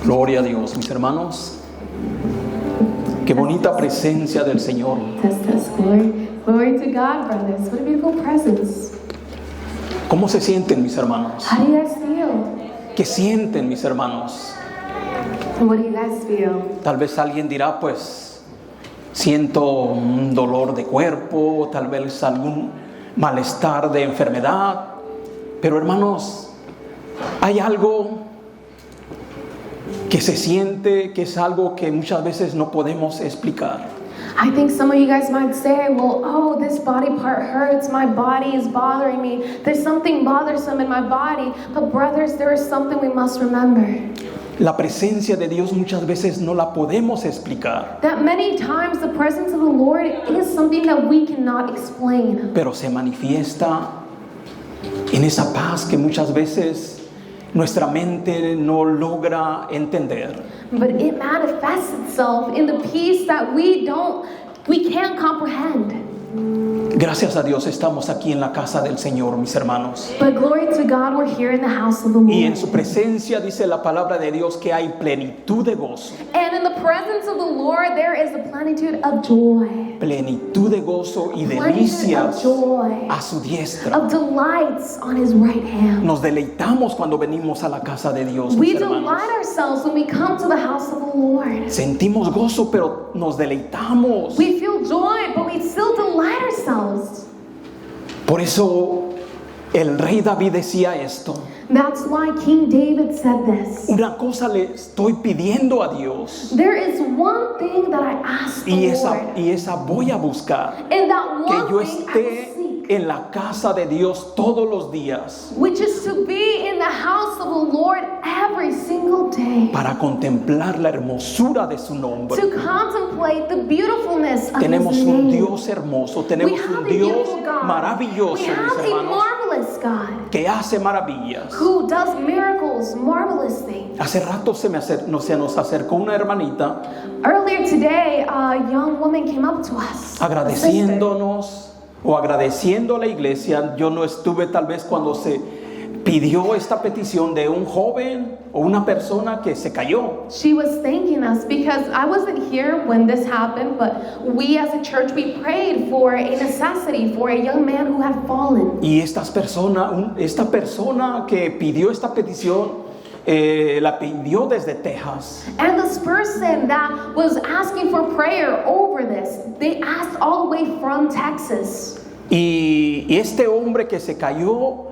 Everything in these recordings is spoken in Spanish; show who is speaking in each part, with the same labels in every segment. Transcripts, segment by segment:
Speaker 1: Gloria a Dios, mis hermanos. Qué bonita presencia del Señor.
Speaker 2: Glory to God, brothers. What a beautiful presence.
Speaker 1: ¿Cómo se sienten, mis hermanos?
Speaker 2: How do you guys feel?
Speaker 1: ¿Qué sienten, mis hermanos?
Speaker 2: What do you guys feel?
Speaker 1: Tal vez alguien dirá, pues, siento un dolor de cuerpo, tal vez algún malestar de enfermedad. Pero, hermanos, hay algo que se siente, que es algo que muchas veces no podemos explicar.
Speaker 2: I think some of you guys might say, well, oh, this body part hurts, my body is bothering me, there's something bothersome in my body. But brothers, there is something we must remember.
Speaker 1: La presencia de Dios muchas veces no la podemos explicar,
Speaker 2: That many times the presence of the Lord is something that we cannot explain.
Speaker 1: pero se manifiesta en esa paz que muchas veces nuestra mente no logra entender.
Speaker 2: But it manifests itself in the peace that we can't comprehend.
Speaker 1: Gracias a Dios estamos aquí en la casa del Señor, mis hermanos.
Speaker 2: But glory to God, we're here in the house of the
Speaker 1: Y en
Speaker 2: Lord.
Speaker 1: su presencia dice la palabra de Dios que hay plenitud de gozo.
Speaker 2: And in the presence of the Lord, there is a plenitude of joy.
Speaker 1: Plenitud de gozo y
Speaker 2: Plenitude
Speaker 1: delicias
Speaker 2: of joy.
Speaker 1: a su diestra.
Speaker 2: Of delights on his right hand.
Speaker 1: Nos deleitamos cuando venimos a la casa de Dios,
Speaker 2: We
Speaker 1: mis hermanos.
Speaker 2: delight ourselves when we come to the house of the Lord.
Speaker 1: Sentimos gozo, pero nos deleitamos.
Speaker 2: We feel joy, but we still delight ourselves.
Speaker 1: Por eso el rey David decía esto:
Speaker 2: That's why King David said this.
Speaker 1: una cosa le estoy pidiendo a Dios,
Speaker 2: There is one thing that I ask the
Speaker 1: y
Speaker 2: Lord.
Speaker 1: esa voy a buscar,
Speaker 2: And that
Speaker 1: que
Speaker 2: one
Speaker 1: yo
Speaker 2: thing I will
Speaker 1: esté
Speaker 2: seek,
Speaker 1: en la casa de Dios todos los días
Speaker 2: which is to be in the house of the Lord every single day.
Speaker 1: para contemplar la hermosura de su nombre.
Speaker 2: To contemplate the beautifulness of
Speaker 1: Tenemos
Speaker 2: his
Speaker 1: un
Speaker 2: name.
Speaker 1: Dios hermoso,
Speaker 2: We
Speaker 1: tenemos
Speaker 2: have
Speaker 1: un
Speaker 2: a
Speaker 1: Dios
Speaker 2: beautiful God.
Speaker 1: maravilloso,
Speaker 2: We
Speaker 1: mis
Speaker 2: have a
Speaker 1: hermanos,
Speaker 2: marvelous God
Speaker 1: que hace maravillas.
Speaker 2: who does miracles, marvelous things.
Speaker 1: Hace rato se nos acercó una hermanita
Speaker 2: Earlier today, a young woman came up to us, a sister.
Speaker 1: agradeciéndonos o agradeciendo a la iglesia. Yo no estuve tal vez cuando se pidió esta petición de un joven o una persona que se cayó.
Speaker 2: She was thanking us because I wasn't here when this happened, but we as a church, we prayed for a necessity for a young man who had fallen.
Speaker 1: Y esta persona que pidió esta petición la pidió desde Texas.
Speaker 2: And this person that was asking for prayer over this, they asked all the way from Texas.
Speaker 1: Y este hombre que se cayó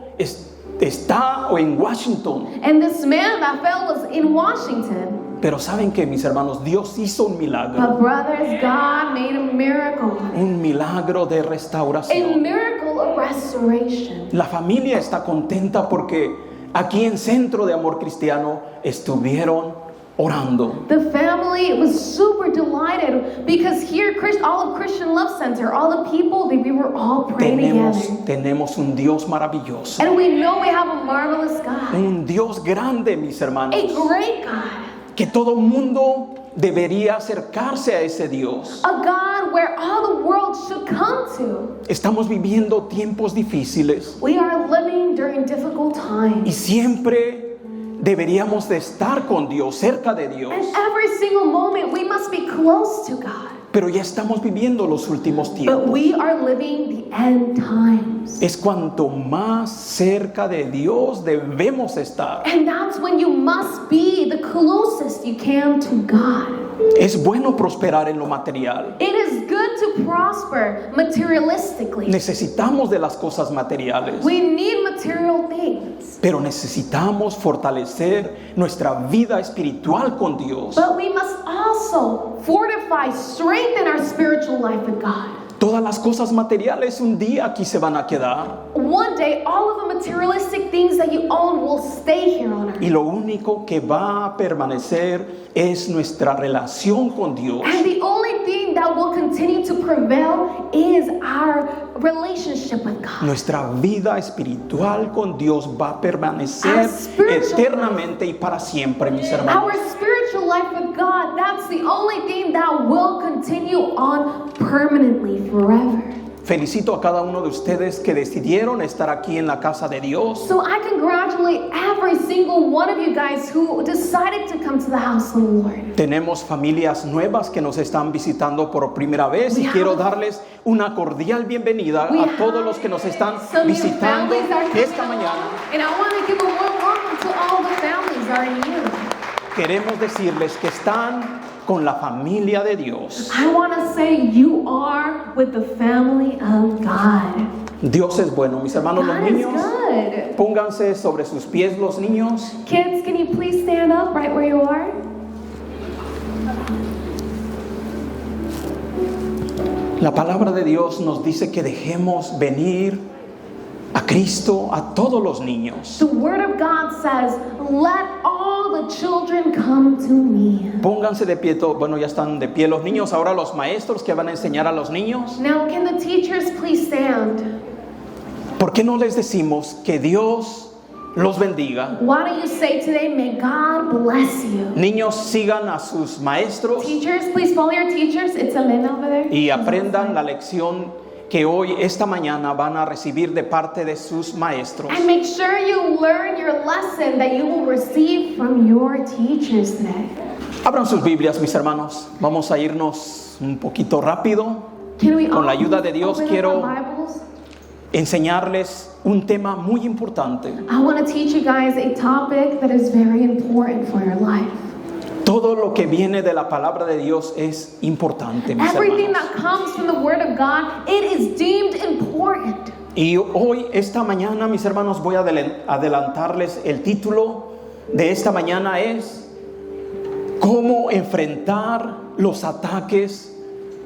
Speaker 1: está en Washington.
Speaker 2: And this man that fell was in Washington.
Speaker 1: Pero saben que, mis hermanos, Dios hizo un milagro.
Speaker 2: But brothers, God made a miracle.
Speaker 1: Un milagro de
Speaker 2: A
Speaker 1: restauración.
Speaker 2: miracle of restoration.
Speaker 1: La familia está contenta porque aquí en Centro de Amor Cristiano estuvieron orando.
Speaker 2: The family was super delighted because here, all of Christian Love Center, all the people, we were all praying together.
Speaker 1: Tenemos un Dios maravilloso.
Speaker 2: And we know we have a marvelous God.
Speaker 1: Un Dios grande, mis hermanos.
Speaker 2: A great God.
Speaker 1: Que todo mundo debería acercarse a ese Dios.
Speaker 2: A God where all the world should come to.
Speaker 1: Estamos viviendo tiempos difíciles
Speaker 2: We are living during difficult
Speaker 1: y
Speaker 2: times.
Speaker 1: siempre deberíamos de estar con Dios, cerca de Dios.
Speaker 2: And every single moment we must be close to God.
Speaker 1: Pero ya estamos viviendo los últimos
Speaker 2: But
Speaker 1: tiempos.
Speaker 2: we are living the end times.
Speaker 1: Es cuanto más cerca de Dios debemos estar.
Speaker 2: And that's when you must be the closest you can to God.
Speaker 1: Es bueno prosperar en lo material.
Speaker 2: It is good to prosper materialistically.
Speaker 1: Necesitamos de las cosas materiales,
Speaker 2: We need material things.
Speaker 1: pero necesitamos fortalecer nuestra vida espiritual con Dios.
Speaker 2: But we must also fortify, strengthen our spiritual life with God.
Speaker 1: Todas las cosas materiales un día aquí se van a quedar,
Speaker 2: One day, all of the materialistic things that you own will stay here on earth.
Speaker 1: y lo único que va a permanecer es nuestra relación con Dios.
Speaker 2: And the only thing that will continue to prevail is our relationship with God.
Speaker 1: Nuestra vida espiritual con Dios va a permanecer
Speaker 2: Our spiritual
Speaker 1: eternamente y para siempre, mis hermanos.
Speaker 2: Our spiritual life with God, that's the only thing that will continue on permanently, forever.
Speaker 1: felicito a cada uno de ustedes que decidieron estar aquí en la casa de Dios.
Speaker 2: So I congratulate every single one of you guys who decided to come to the house of the Lord.
Speaker 1: Tenemos familias nuevas que nos están visitando por primera vez y quiero darles una cordial bienvenida a todos los que nos están visitando esta mañana.
Speaker 2: And I want to give a warm welcome to all the families that are in here.
Speaker 1: Queremos decirles que están con la familia de Dios.
Speaker 2: I want to say you are with the family of God.
Speaker 1: Dios es bueno, mis hermanos. Los
Speaker 2: God is
Speaker 1: niños,
Speaker 2: good.
Speaker 1: pónganse sobre sus pies los niños.
Speaker 2: Kids, can you please stand up right where you are?
Speaker 1: La palabra de Dios nos dice que dejemos venir a Cristo a todos los niños.
Speaker 2: The Word of God says, let all the children come to me.
Speaker 1: Pónganse de pie, bueno, ya están de pie los niños. Ahora los maestros que van a enseñar a los niños.
Speaker 2: Now, can the teachers please stand?
Speaker 1: ¿Por qué no les decimos que Dios los bendiga?
Speaker 2: Why don't you say today, may God bless you?
Speaker 1: Niños, sigan a sus maestros
Speaker 2: Teachers, please follow your teachers. It's Elena over there.
Speaker 1: y aprendan la lección que hoy, esta mañana, van a recibir de parte de sus maestros.
Speaker 2: And make sure you learn your lesson that you will receive from your teachers today.
Speaker 1: Abran sus Biblias, mis hermanos. Vamos a irnos un poquito rápido.
Speaker 2: Can we
Speaker 1: Con la
Speaker 2: all
Speaker 1: ayuda de Dios
Speaker 2: open up
Speaker 1: quiero
Speaker 2: our Bibles?
Speaker 1: enseñarles un tema muy importante.
Speaker 2: I want to teach you guys a topic that is very important for your life.
Speaker 1: Todo lo que viene de la palabra de Dios es importante, mis
Speaker 2: Everything
Speaker 1: hermanos.
Speaker 2: that comes from the Word of God, it is deemed important.
Speaker 1: Y hoy, esta mañana, mis hermanos, voy a adelantarles el título de esta mañana es ¿Cómo enfrentar los ataques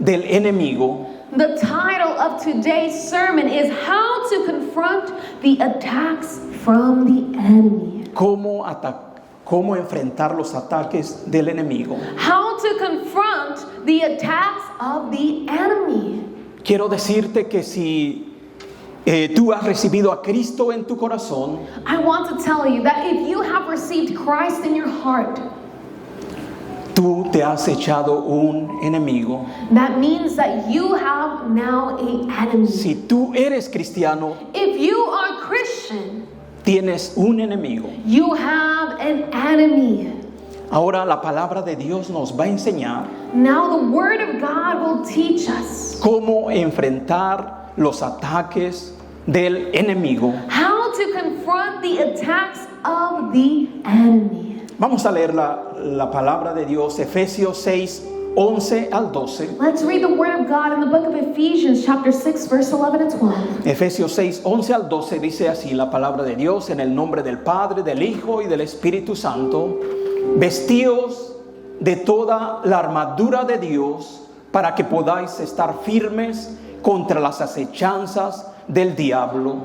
Speaker 1: del enemigo?
Speaker 2: The title of today's sermon is How to Confront the Attacks from the Enemy.
Speaker 1: ¿Cómo enfrentar los ataques del enemigo?
Speaker 2: How to confront the attacks of the enemy.
Speaker 1: Quiero decirte que si tú has recibido a Cristo en tu corazón,
Speaker 2: I want to tell you that if you have received Christ in your heart,
Speaker 1: tú te has echado un enemigo.
Speaker 2: that means that you have now an enemy.
Speaker 1: Si tú eres cristiano,
Speaker 2: If you are Christian,
Speaker 1: tienes un enemigo.
Speaker 2: you have an enemy.
Speaker 1: Ahora la palabra de Dios nos va a enseñar
Speaker 2: Now the Word of God will teach us
Speaker 1: cómo enfrentar los ataques del enemigo.
Speaker 2: how to confront the attacks of the enemy.
Speaker 1: Vamos a leer la palabra de Dios, Efesios 6, 11 al 12.
Speaker 2: Let's read the Word of God in the book of Ephesians, chapter 6, verse 11 and 12.
Speaker 1: Efesios 6, 11 al 12 dice así la palabra de Dios: en el nombre del Padre, del Hijo y del Espíritu Santo, vestíos de toda la armadura de Dios para que podáis estar firmes contra las acechanzas del diablo.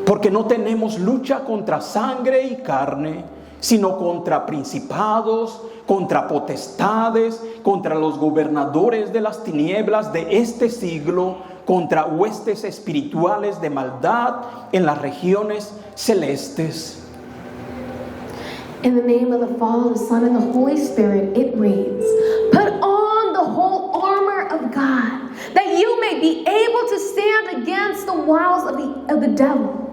Speaker 1: Porque no tenemos lucha contra sangre y carne, sino contra principados, contra potestades, contra los gobernadores de las tinieblas de este siglo, contra huestes espirituales de maldad en las regiones celestes.
Speaker 2: In the name of the Father, the Son, and the Holy Spirit, it reads, put on the whole armor of God, that you may be able to stand against the wiles of the devil.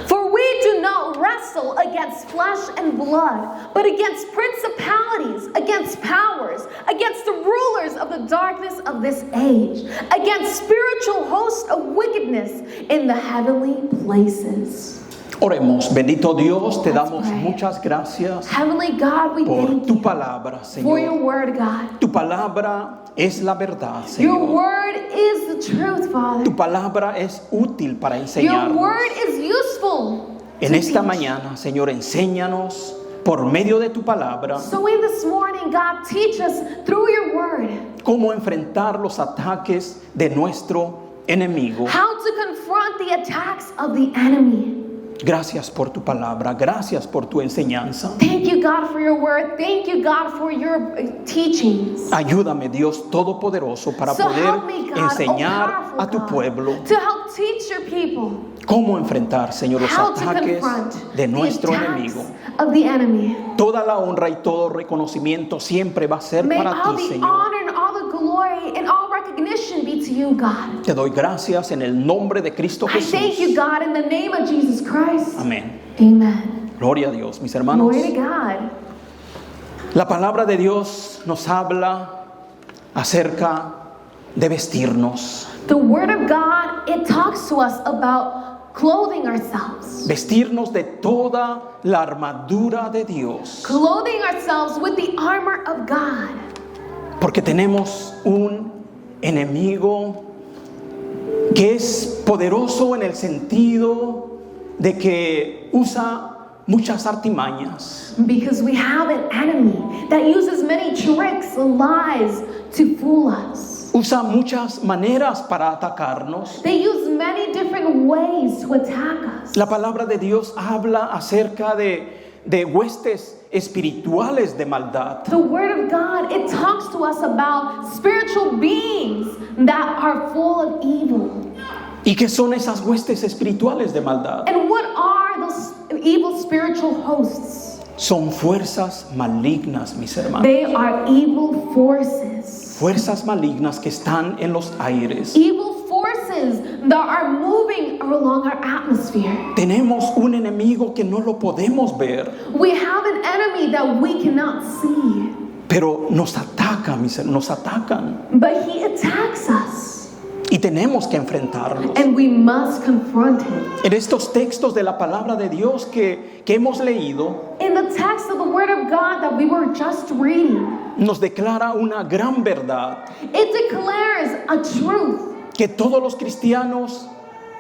Speaker 2: For we do not wrestle against flesh and blood, but against principalities, against powers, against the rulers of the darkness of this age, against spiritual hosts of wickedness in the heavenly places.
Speaker 1: Oremos. Bendito Dios, te
Speaker 2: Let's
Speaker 1: damos
Speaker 2: pray.
Speaker 1: muchas gracias
Speaker 2: Heavenly God, we
Speaker 1: por
Speaker 2: thank
Speaker 1: tu
Speaker 2: you
Speaker 1: palabra,
Speaker 2: for your
Speaker 1: Señor.
Speaker 2: word, God.
Speaker 1: Tu palabra es la verdad,
Speaker 2: Your
Speaker 1: Señor.
Speaker 2: word is the truth, Father.
Speaker 1: Tu palabra es útil para
Speaker 2: Your
Speaker 1: enseñarnos.
Speaker 2: word is useful.
Speaker 1: En
Speaker 2: to
Speaker 1: esta
Speaker 2: teach.
Speaker 1: mañana, Señor, enséñanos por medio de tu palabra
Speaker 2: So in this morning, God, teach us through your word
Speaker 1: cómo enfrentar los ataques de nuestro enemigo.
Speaker 2: how to confront the attacks of the enemy.
Speaker 1: Gracias por tu palabra, gracias por tu enseñanza.
Speaker 2: Thank you, God, for your word. Thank you, God, for your teachings.
Speaker 1: Ayúdame, Dios Todopoderoso, para
Speaker 2: So
Speaker 1: poder
Speaker 2: help me, God,
Speaker 1: enseñar
Speaker 2: oh
Speaker 1: a tu
Speaker 2: powerful
Speaker 1: pueblo
Speaker 2: God, to help teach your people
Speaker 1: cómo enfrentar, Señor, los
Speaker 2: how to
Speaker 1: ataques
Speaker 2: confront
Speaker 1: de
Speaker 2: the
Speaker 1: nuestro
Speaker 2: attacks
Speaker 1: enemigo.
Speaker 2: of the enemy.
Speaker 1: Toda la honra y todo reconocimiento siempre va a ser
Speaker 2: May
Speaker 1: para
Speaker 2: all
Speaker 1: ti,
Speaker 2: the
Speaker 1: Señor.
Speaker 2: honor and all the glory and all recognition be to you, God.
Speaker 1: Te doy gracias en el nombre de Cristo
Speaker 2: I thank you,
Speaker 1: Jesús.
Speaker 2: God, in the name of Jesus Christ.
Speaker 1: Amén.
Speaker 2: Amen.
Speaker 1: Gloria a Dios, mis hermanos.
Speaker 2: Glory to God.
Speaker 1: La palabra de Dios nos habla acerca de vestirnos.
Speaker 2: The Word of God, it talks to us about clothing ourselves.
Speaker 1: Vestirnos de toda la armadura de Dios.
Speaker 2: Clothing ourselves with the armor of God.
Speaker 1: Porque tenemos un enemigo que es poderoso en el sentido de que usa muchas artimañas.
Speaker 2: Because we have an enemy that uses many tricks and lies to fool us.
Speaker 1: Usa muchas maneras para atacarnos.
Speaker 2: They use many different ways to attack us.
Speaker 1: La palabra de Dios habla acerca de huestes espirituales de maldad.
Speaker 2: The Word of God, it talks to us about spiritual beings that are full of evil.
Speaker 1: ¿Y qué son esas huestes espirituales de maldad?
Speaker 2: And what are those evil spiritual hosts?
Speaker 1: Son fuerzas malignas, mis hermanos.
Speaker 2: They are evil forces.
Speaker 1: Fuerzas malignas que están en los aires.
Speaker 2: Evil forces that are moving along our atmosphere.
Speaker 1: Tenemos un enemigo que no lo podemos ver,
Speaker 2: We have an enemy that we cannot see,
Speaker 1: pero nos ataca, nos atacan.
Speaker 2: but he attacks us,
Speaker 1: Y tenemos que enfrentarlos.
Speaker 2: and we must confront him.
Speaker 1: En estos textos de la palabra de Dios que hemos leído,
Speaker 2: In the text of the Word of God that we were just reading,
Speaker 1: nos declara una gran verdad
Speaker 2: it declares a truth,
Speaker 1: que todos los cristianos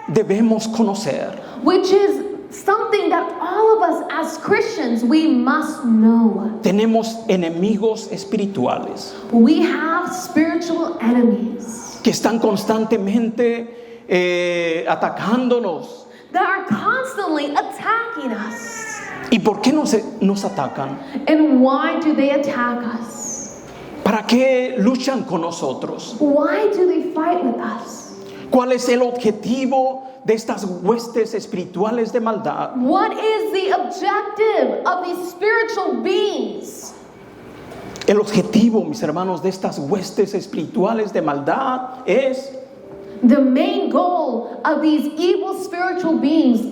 Speaker 1: debemos conocer.
Speaker 2: which is something that all of us as Christians, we must know.
Speaker 1: Tenemos enemigos espirituales
Speaker 2: We have spiritual enemies
Speaker 1: que están constantemente atacándonos.
Speaker 2: that are constantly attacking us.
Speaker 1: ¿Y por qué nos atacan?
Speaker 2: And why do they attack us?
Speaker 1: ¿Para qué luchan con nosotros?
Speaker 2: Why do they fight with us?
Speaker 1: ¿Cuál es el objetivo de estas huestes espirituales de maldad?
Speaker 2: What is the objective of these spiritual beings?
Speaker 1: El objetivo, mis hermanos, de estas huestes espirituales de maldad es
Speaker 2: The main goal of these evil spiritual beings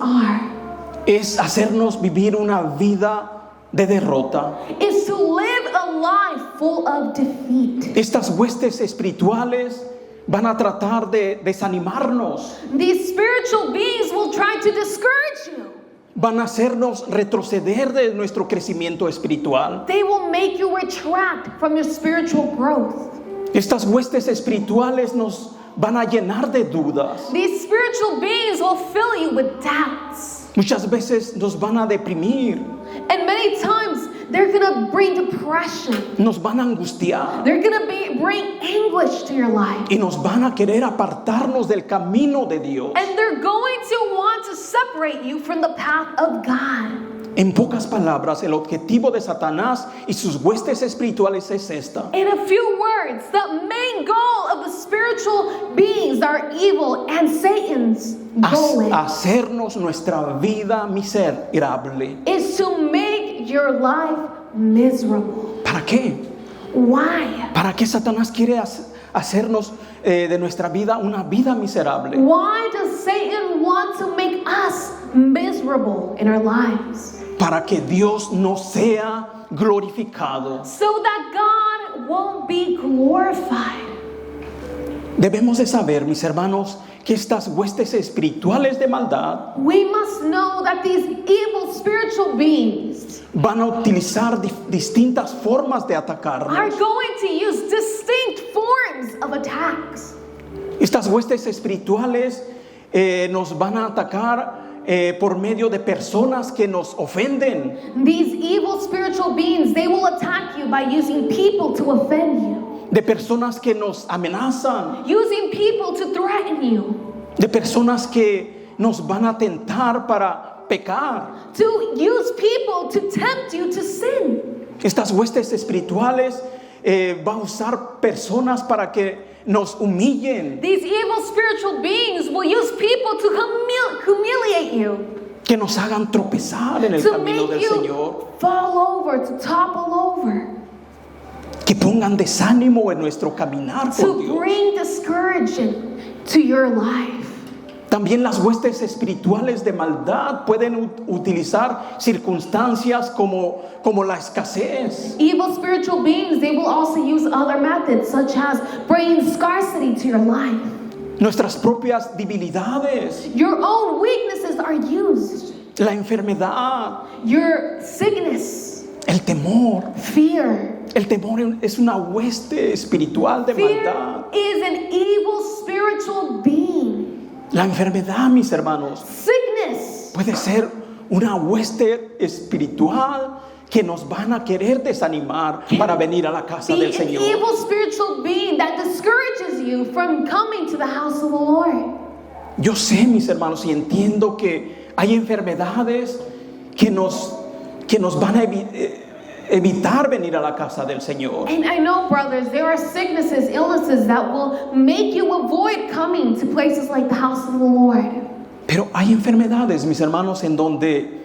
Speaker 1: hacernos vivir una vida de derrota.
Speaker 2: is to live a life full of defeat.
Speaker 1: Estas huestes espirituales van a tratar de desanimarnos,
Speaker 2: These spiritual beings will try to discourage you.
Speaker 1: van a hacernos retroceder de nuestro crecimiento espiritual.
Speaker 2: They will make you retract from your spiritual growth.
Speaker 1: Estas huestes espirituales nos van a llenar de dudas.
Speaker 2: These spiritual beings will fill you with doubts.
Speaker 1: Muchas veces nos van a deprimir,
Speaker 2: And many times they're going to bring depression.
Speaker 1: nos van a angustiar
Speaker 2: They're going to bring anguish to your life.
Speaker 1: y nos van a querer apartarnos del camino de Dios.
Speaker 2: And they're going to want to separate you from the path of God.
Speaker 1: En pocas palabras, el objetivo de Satanás y sus huestes espirituales es esta:
Speaker 2: In a few words, the main goal of the spiritual beings that are evil and Satan's goal
Speaker 1: hacernos nuestra vida miserable.
Speaker 2: is to make your life miserable.
Speaker 1: ¿Para qué?
Speaker 2: Why?
Speaker 1: ¿Para qué Satanás quiere hacernos de nuestra vida una vida miserable?
Speaker 2: Why does Satan want to make us miserable in our lives?
Speaker 1: Para que Dios no sea glorificado.
Speaker 2: So that God won't be glorified.
Speaker 1: Debemos de saber, mis hermanos, que estas huestes espirituales de maldad
Speaker 2: We must know that these evil spiritual beings
Speaker 1: van a utilizar distintas formas de
Speaker 2: are
Speaker 1: atacarnos.
Speaker 2: going to use distinct forms of attacks.
Speaker 1: Estas huestes espirituales nos van a atacar por medio de personas que nos ofenden,
Speaker 2: These evil spiritual beings, they will attack you by using people to offend you,
Speaker 1: de personas que nos amenazan,
Speaker 2: using people to threaten you,
Speaker 1: de personas que nos van a tentar para pecar.
Speaker 2: to use people to tempt you to sin.
Speaker 1: Estas huestes espirituales va a usar personas para que nos humillen,
Speaker 2: These evil spiritual beings will use people to humiliate you,
Speaker 1: que nos hagan tropezar en el
Speaker 2: to
Speaker 1: camino
Speaker 2: make
Speaker 1: del
Speaker 2: you
Speaker 1: Señor,
Speaker 2: fall over, to topple over,
Speaker 1: que pongan desánimo en nuestro caminar con
Speaker 2: to
Speaker 1: Dios.
Speaker 2: bring discouragement to your life.
Speaker 1: También las huestes espirituales de maldad pueden utilizar circunstancias como la escasez,
Speaker 2: Evil spiritual beings, they will also use other methods such as bringing scarcity to your life.
Speaker 1: nuestras propias debilidades,
Speaker 2: Your own weaknesses are used.
Speaker 1: la enfermedad,
Speaker 2: Your sickness,
Speaker 1: el temor.
Speaker 2: fear.
Speaker 1: El temor es una hueste espiritual de
Speaker 2: Fear
Speaker 1: maldad.
Speaker 2: is an evil spiritual being.
Speaker 1: La enfermedad, mis hermanos,
Speaker 2: Sickness
Speaker 1: puede ser una hueste espiritual que nos van a querer desanimar para venir a la casa
Speaker 2: be
Speaker 1: del
Speaker 2: an
Speaker 1: Señor.
Speaker 2: evil spiritual being that discourages you from coming to the house of the Lord.
Speaker 1: Yo sé, mis hermanos, y entiendo que hay enfermedades que nos van a evitar venir a la casa del Señor.
Speaker 2: And I know, brothers, there are sicknesses, illnesses that will make you avoid coming to places like the house of the Lord.
Speaker 1: Pero hay enfermedades, mis hermanos, en donde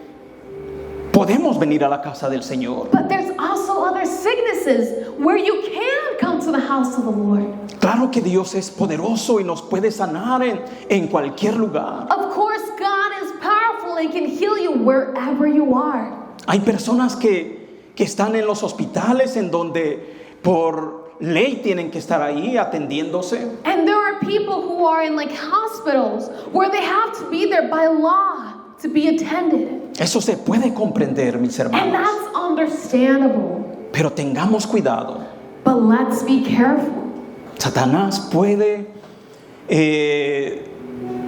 Speaker 1: podemos venir a la casa del Señor.
Speaker 2: But there's also other sicknesses where you can come to the house of the Lord.
Speaker 1: Claro que Dios es poderoso y nos puede sanar en cualquier lugar.
Speaker 2: Of course, God is powerful and can heal you wherever you are.
Speaker 1: Hay personas que están en los hospitales en donde por ley tienen que estar ahí atendiéndose.
Speaker 2: And there are people who are in like hospitals where they have to be there by law to be attended.
Speaker 1: Eso se puede comprender, mis
Speaker 2: And
Speaker 1: hermanos.
Speaker 2: that's understandable.
Speaker 1: Pero tengamos cuidado.
Speaker 2: But let's be careful.
Speaker 1: Satanás puede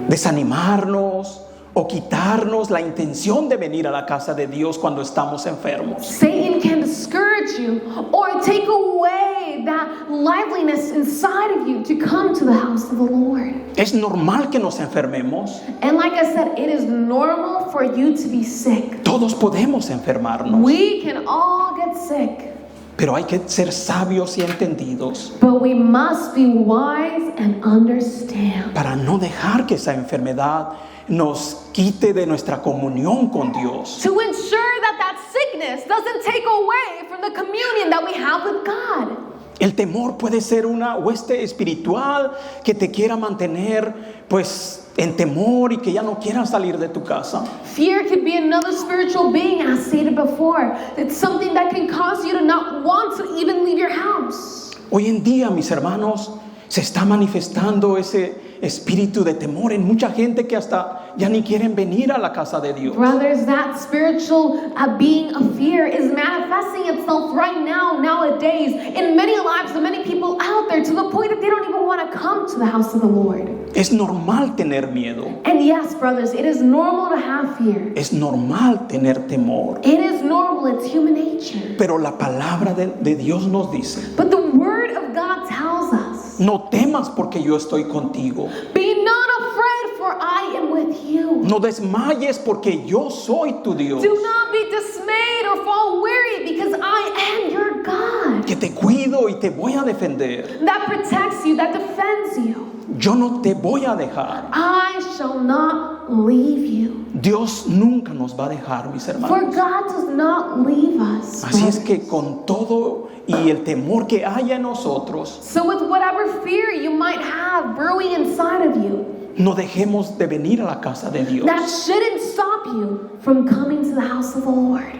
Speaker 1: desanimarnos o quitarnos la intención de venir a la casa de Dios cuando estamos enfermos.
Speaker 2: Satan can discourage you or take away that liveliness inside of you to come to the house of the Lord.
Speaker 1: Es normal que nos enfermemos.
Speaker 2: And like I said, it is normal for you to be sick.
Speaker 1: Todos podemos enfermarnos.
Speaker 2: We can all get sick.
Speaker 1: Pero hay que ser sabios y entendidos
Speaker 2: But we must be wise and understand.
Speaker 1: para no dejar que esa enfermedad nos quite de nuestra comunión con Dios.
Speaker 2: To ensure that that sickness doesn't take away from the communion that we have with God.
Speaker 1: El temor puede ser una hueste espiritual que te quiera mantener pues en temor y que ya no quieras salir de tu casa.
Speaker 2: Fear could be another spiritual being, as stated before. It's something that can cause you to not want to even leave your house.
Speaker 1: Hoy en día, mis hermanos, se está manifestando ese espíritu de temor en mucha gente que hasta ya ni quieren venir a la casa de Dios.
Speaker 2: Brothers, that spiritual being of fear is manifesting itself right now, nowadays, in many lives of many people out there, to the point that they don't even want to come to the house of the Lord.
Speaker 1: Es normal tener miedo.
Speaker 2: And yes, brothers, it is normal to have fear.
Speaker 1: Es normal tener temor.
Speaker 2: It is normal, it's human nature.
Speaker 1: Pero la palabra de Dios nos dice:
Speaker 2: But the word of God tells us,
Speaker 1: no temas porque yo estoy contigo.
Speaker 2: be not afraid, for I am with you.
Speaker 1: No desmayes porque yo soy tu Dios.
Speaker 2: Do not be dismayed or fall weary, because I am your God.
Speaker 1: Que te cuido y te voy a defender.
Speaker 2: That protects you, that defends you.
Speaker 1: Yo no te voy a dejar.
Speaker 2: I shall not leave you.
Speaker 1: Dios nunca nos va a dejar, mis
Speaker 2: For
Speaker 1: hermanos.
Speaker 2: God does not leave us.
Speaker 1: Así es que con todo y el temor que haya en nosotros,
Speaker 2: So with whatever fear you might have brewing inside of you,
Speaker 1: no dejemos de venir a la casa de Dios.
Speaker 2: that shouldn't stop you from coming to the house of the Lord.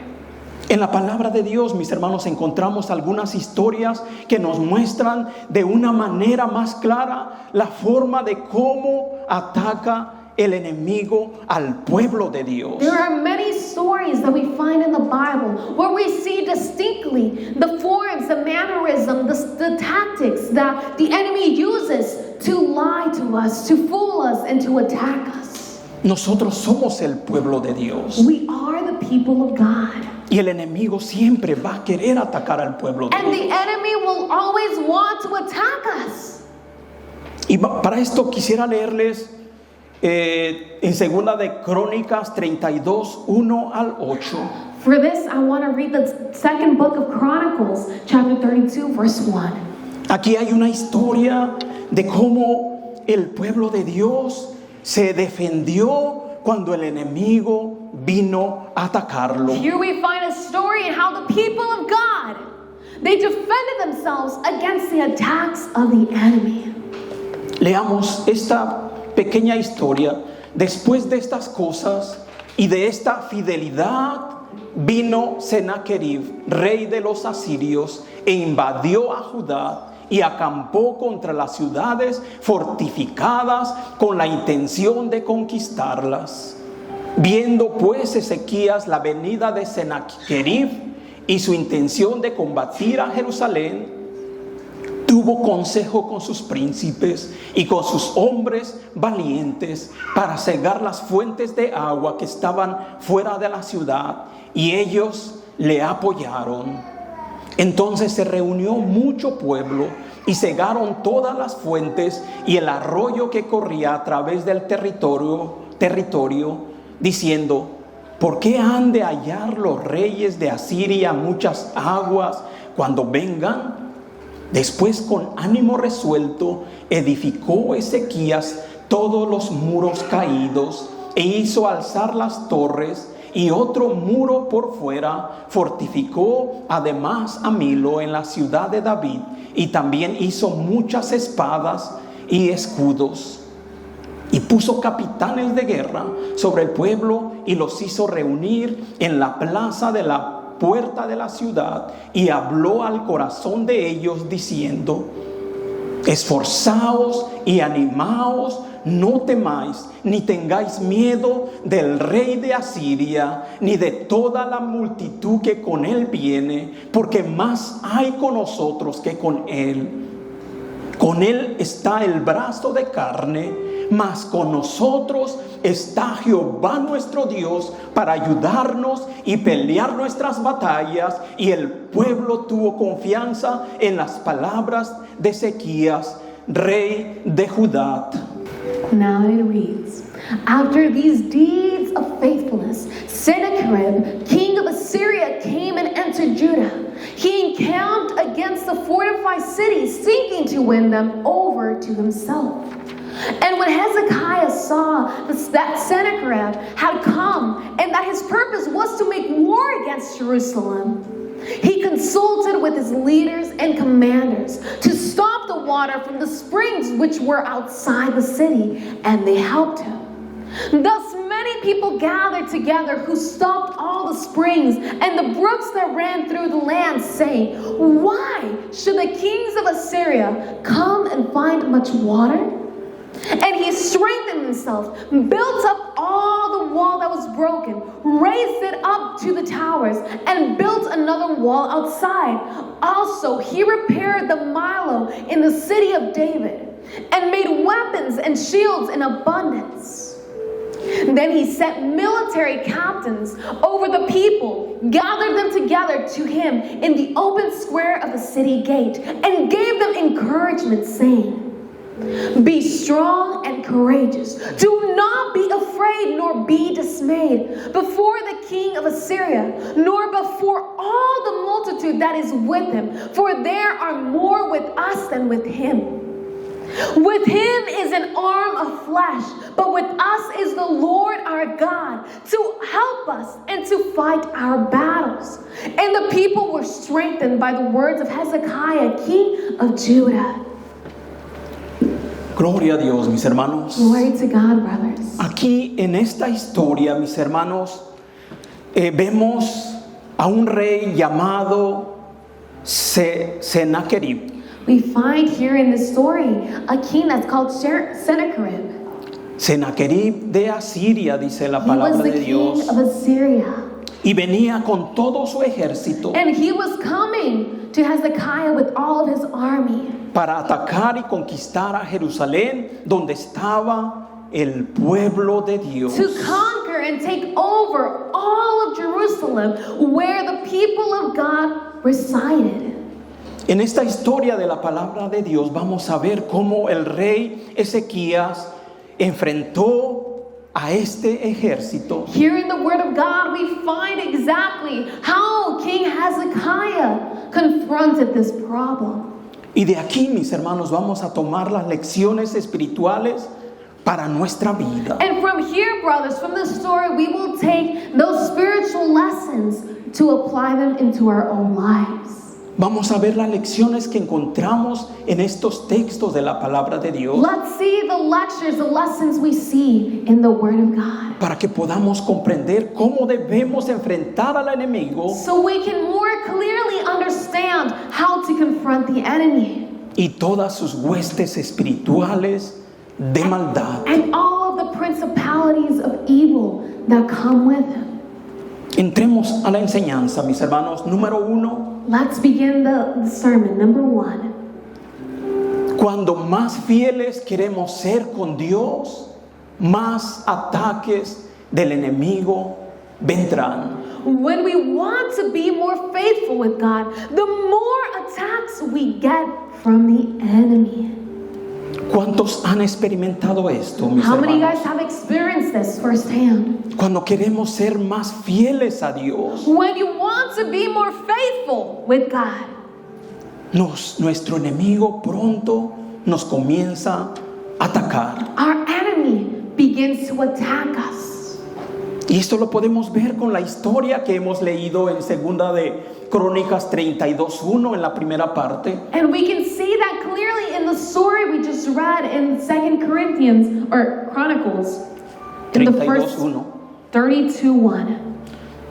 Speaker 1: En la palabra de Dios, mis hermanos, encontramos algunas historias que nos muestran de una manera más clara la forma de cómo ataca el enemigo al pueblo de Dios.
Speaker 2: There are many stories that we find in the Bible where we see distinctly the forms, the mannerism, the tactics that the enemy uses to lie to us, to fool us, and to attack us.
Speaker 1: Nosotros somos el pueblo de Dios.
Speaker 2: We are the people of God.
Speaker 1: Y el enemigo siempre va a querer atacar al pueblo de
Speaker 2: And the
Speaker 1: Dios.
Speaker 2: enemy will always want to attack us.
Speaker 1: Y para esto quisiera leerles en segunda de Crónicas 32, 1 al 8.
Speaker 2: For this, I want to read the second book of Chronicles, chapter 32, verse 1.
Speaker 1: Aquí hay una historia de cómo el pueblo de Dios se defendió cuando el enemigo vino a atacarlo.
Speaker 2: Here we find a story in how the people of God, They defended themselves against the attacks of the enemy.
Speaker 1: Leamos esta pequeña historia. Después de estas cosas y de esta fidelidad, vino Sennacherib, rey de los asirios, e invadió a Judá y acampó contra las ciudades fortificadas con la intención de conquistarlas. Viendo pues Ezequías la venida de Sennacherib y su intención de combatir a Jerusalén, tuvo consejo con sus príncipes y con sus hombres valientes para cegar las fuentes de agua que estaban fuera de la ciudad, y ellos le apoyaron. Entonces se reunió mucho pueblo y cegaron todas las fuentes y el arroyo que corría a través del territorio, diciendo: ¿por qué han de hallar los reyes de Asiria muchas aguas cuando vengan? Después, con ánimo resuelto, edificó Ezequías todos los muros caídos e hizo alzar las torres, y otro muro por fuera. Fortificó además a Milo en la ciudad de David, y también hizo muchas espadas y escudos. Y puso capitanes de guerra sobre el pueblo y los hizo reunir en la plaza de la puerta de la ciudad, y habló al corazón de ellos diciendo: esforzaos y animaos, no temáis, ni tengáis miedo del rey de Asiria, ni de toda la multitud que con él viene, porque más hay con nosotros que con él. Con él está el brazo de carne, mas con nosotros está Jehová nuestro Dios para ayudarnos y pelear nuestras batallas. Y el pueblo tuvo confianza en las palabras de Ezequías, rey de Judá.
Speaker 2: Now it reads, after these deeds of faithfulness, Sennacherib, king of Assyria, came and entered Judah. He encamped against the fortified cities, seeking to win them over to himself. And when Hezekiah saw that Sennacherib had come and that his purpose was to make war against Jerusalem, he consulted with his leaders and commanders to stop the water from the springs which were outside the city, and they helped him. Thus many people gathered together who stopped all the springs and the brooks that ran through the land, saying, why should the kings of Assyria come and find much water? And he strengthened himself, built up all the wall that was broken, raised it up to the towers, and built another wall outside. Also, he repaired the Milo in the city of David, and made weapons and shields in abundance. Then he set military captains over the people, gathered them together to him in the open square of the city gate, and gave them encouragement, saying, be strong and courageous. Do not be afraid nor be dismayed before the king of Assyria, nor before all the multitude that is with him, for there are more with us than with him. With him is an arm of flesh, but with us is the Lord our God to help us and to fight our battles. And the people were strengthened by the words of Hezekiah, king of Judah.
Speaker 1: Gloria a Dios, mis hermanos.
Speaker 2: Glory to God, brothers.
Speaker 1: Aquí en esta historia, mis hermanos, vemos a un rey llamado Sennacherib.
Speaker 2: We find here in this story a king that's called Sennacherib.
Speaker 1: Sennacherib de Asiria, dice la
Speaker 2: He was
Speaker 1: palabra
Speaker 2: the
Speaker 1: de
Speaker 2: king
Speaker 1: Dios.
Speaker 2: of Assyria.
Speaker 1: Y venía con todo su ejército
Speaker 2: And he was coming to Hezekiah with all of his army
Speaker 1: para atacar y conquistar a Jerusalén, donde estaba el pueblo de Dios.
Speaker 2: to conquer and take over all of Jerusalem, where the people of God resided.
Speaker 1: En esta historia de la palabra de Dios vamos a ver cómo el rey Ezequías enfrentó a este ejército.
Speaker 2: Here in the Word of God, we find exactly how King Hezekiah confronted this problem.
Speaker 1: Y de aquí, mis hermanos, vamos a tomar las lecciones espirituales para nuestra vida.
Speaker 2: And from here, brothers, from this story, we will take those spiritual lessons to apply them into our own lives.
Speaker 1: Vamos a ver las lecciones que encontramos en estos textos de la palabra de Dios
Speaker 2: Let's see the lectures, the lessons we see in the Word of God,
Speaker 1: para que podamos comprender cómo debemos enfrentar al enemigo
Speaker 2: so we can more clearly understand how to confront the enemy
Speaker 1: y todas sus huestes espirituales de maldad.
Speaker 2: and all of the principalities of evil that come with him.
Speaker 1: Entremos a la enseñanza, mis hermanos. Número 1,
Speaker 2: Let's begin the sermon. Number 1.
Speaker 1: cuando más fieles queremos ser con Dios, más ataques del enemigo vendrán.
Speaker 2: When we want to be more faithful with God, the more attacks we get from the enemy.
Speaker 1: ¿Cuántos han experimentado esto, mis
Speaker 2: How many of you guys
Speaker 1: hermanos?
Speaker 2: have experienced this firsthand?
Speaker 1: Cuando queremos ser más fieles a Dios,
Speaker 2: When you want to be more faithful with God,
Speaker 1: nuestro enemigo pronto nos comienza a atacar.
Speaker 2: our enemy begins to attack us.
Speaker 1: Y esto lo podemos ver con la historia que hemos leído en Segunda de Crónicas 32:1 en la primera parte.
Speaker 2: And we can see that clearly in the story we just read in 2 Corinthians or Chronicles in the first
Speaker 1: 32:1.
Speaker 2: 32:1.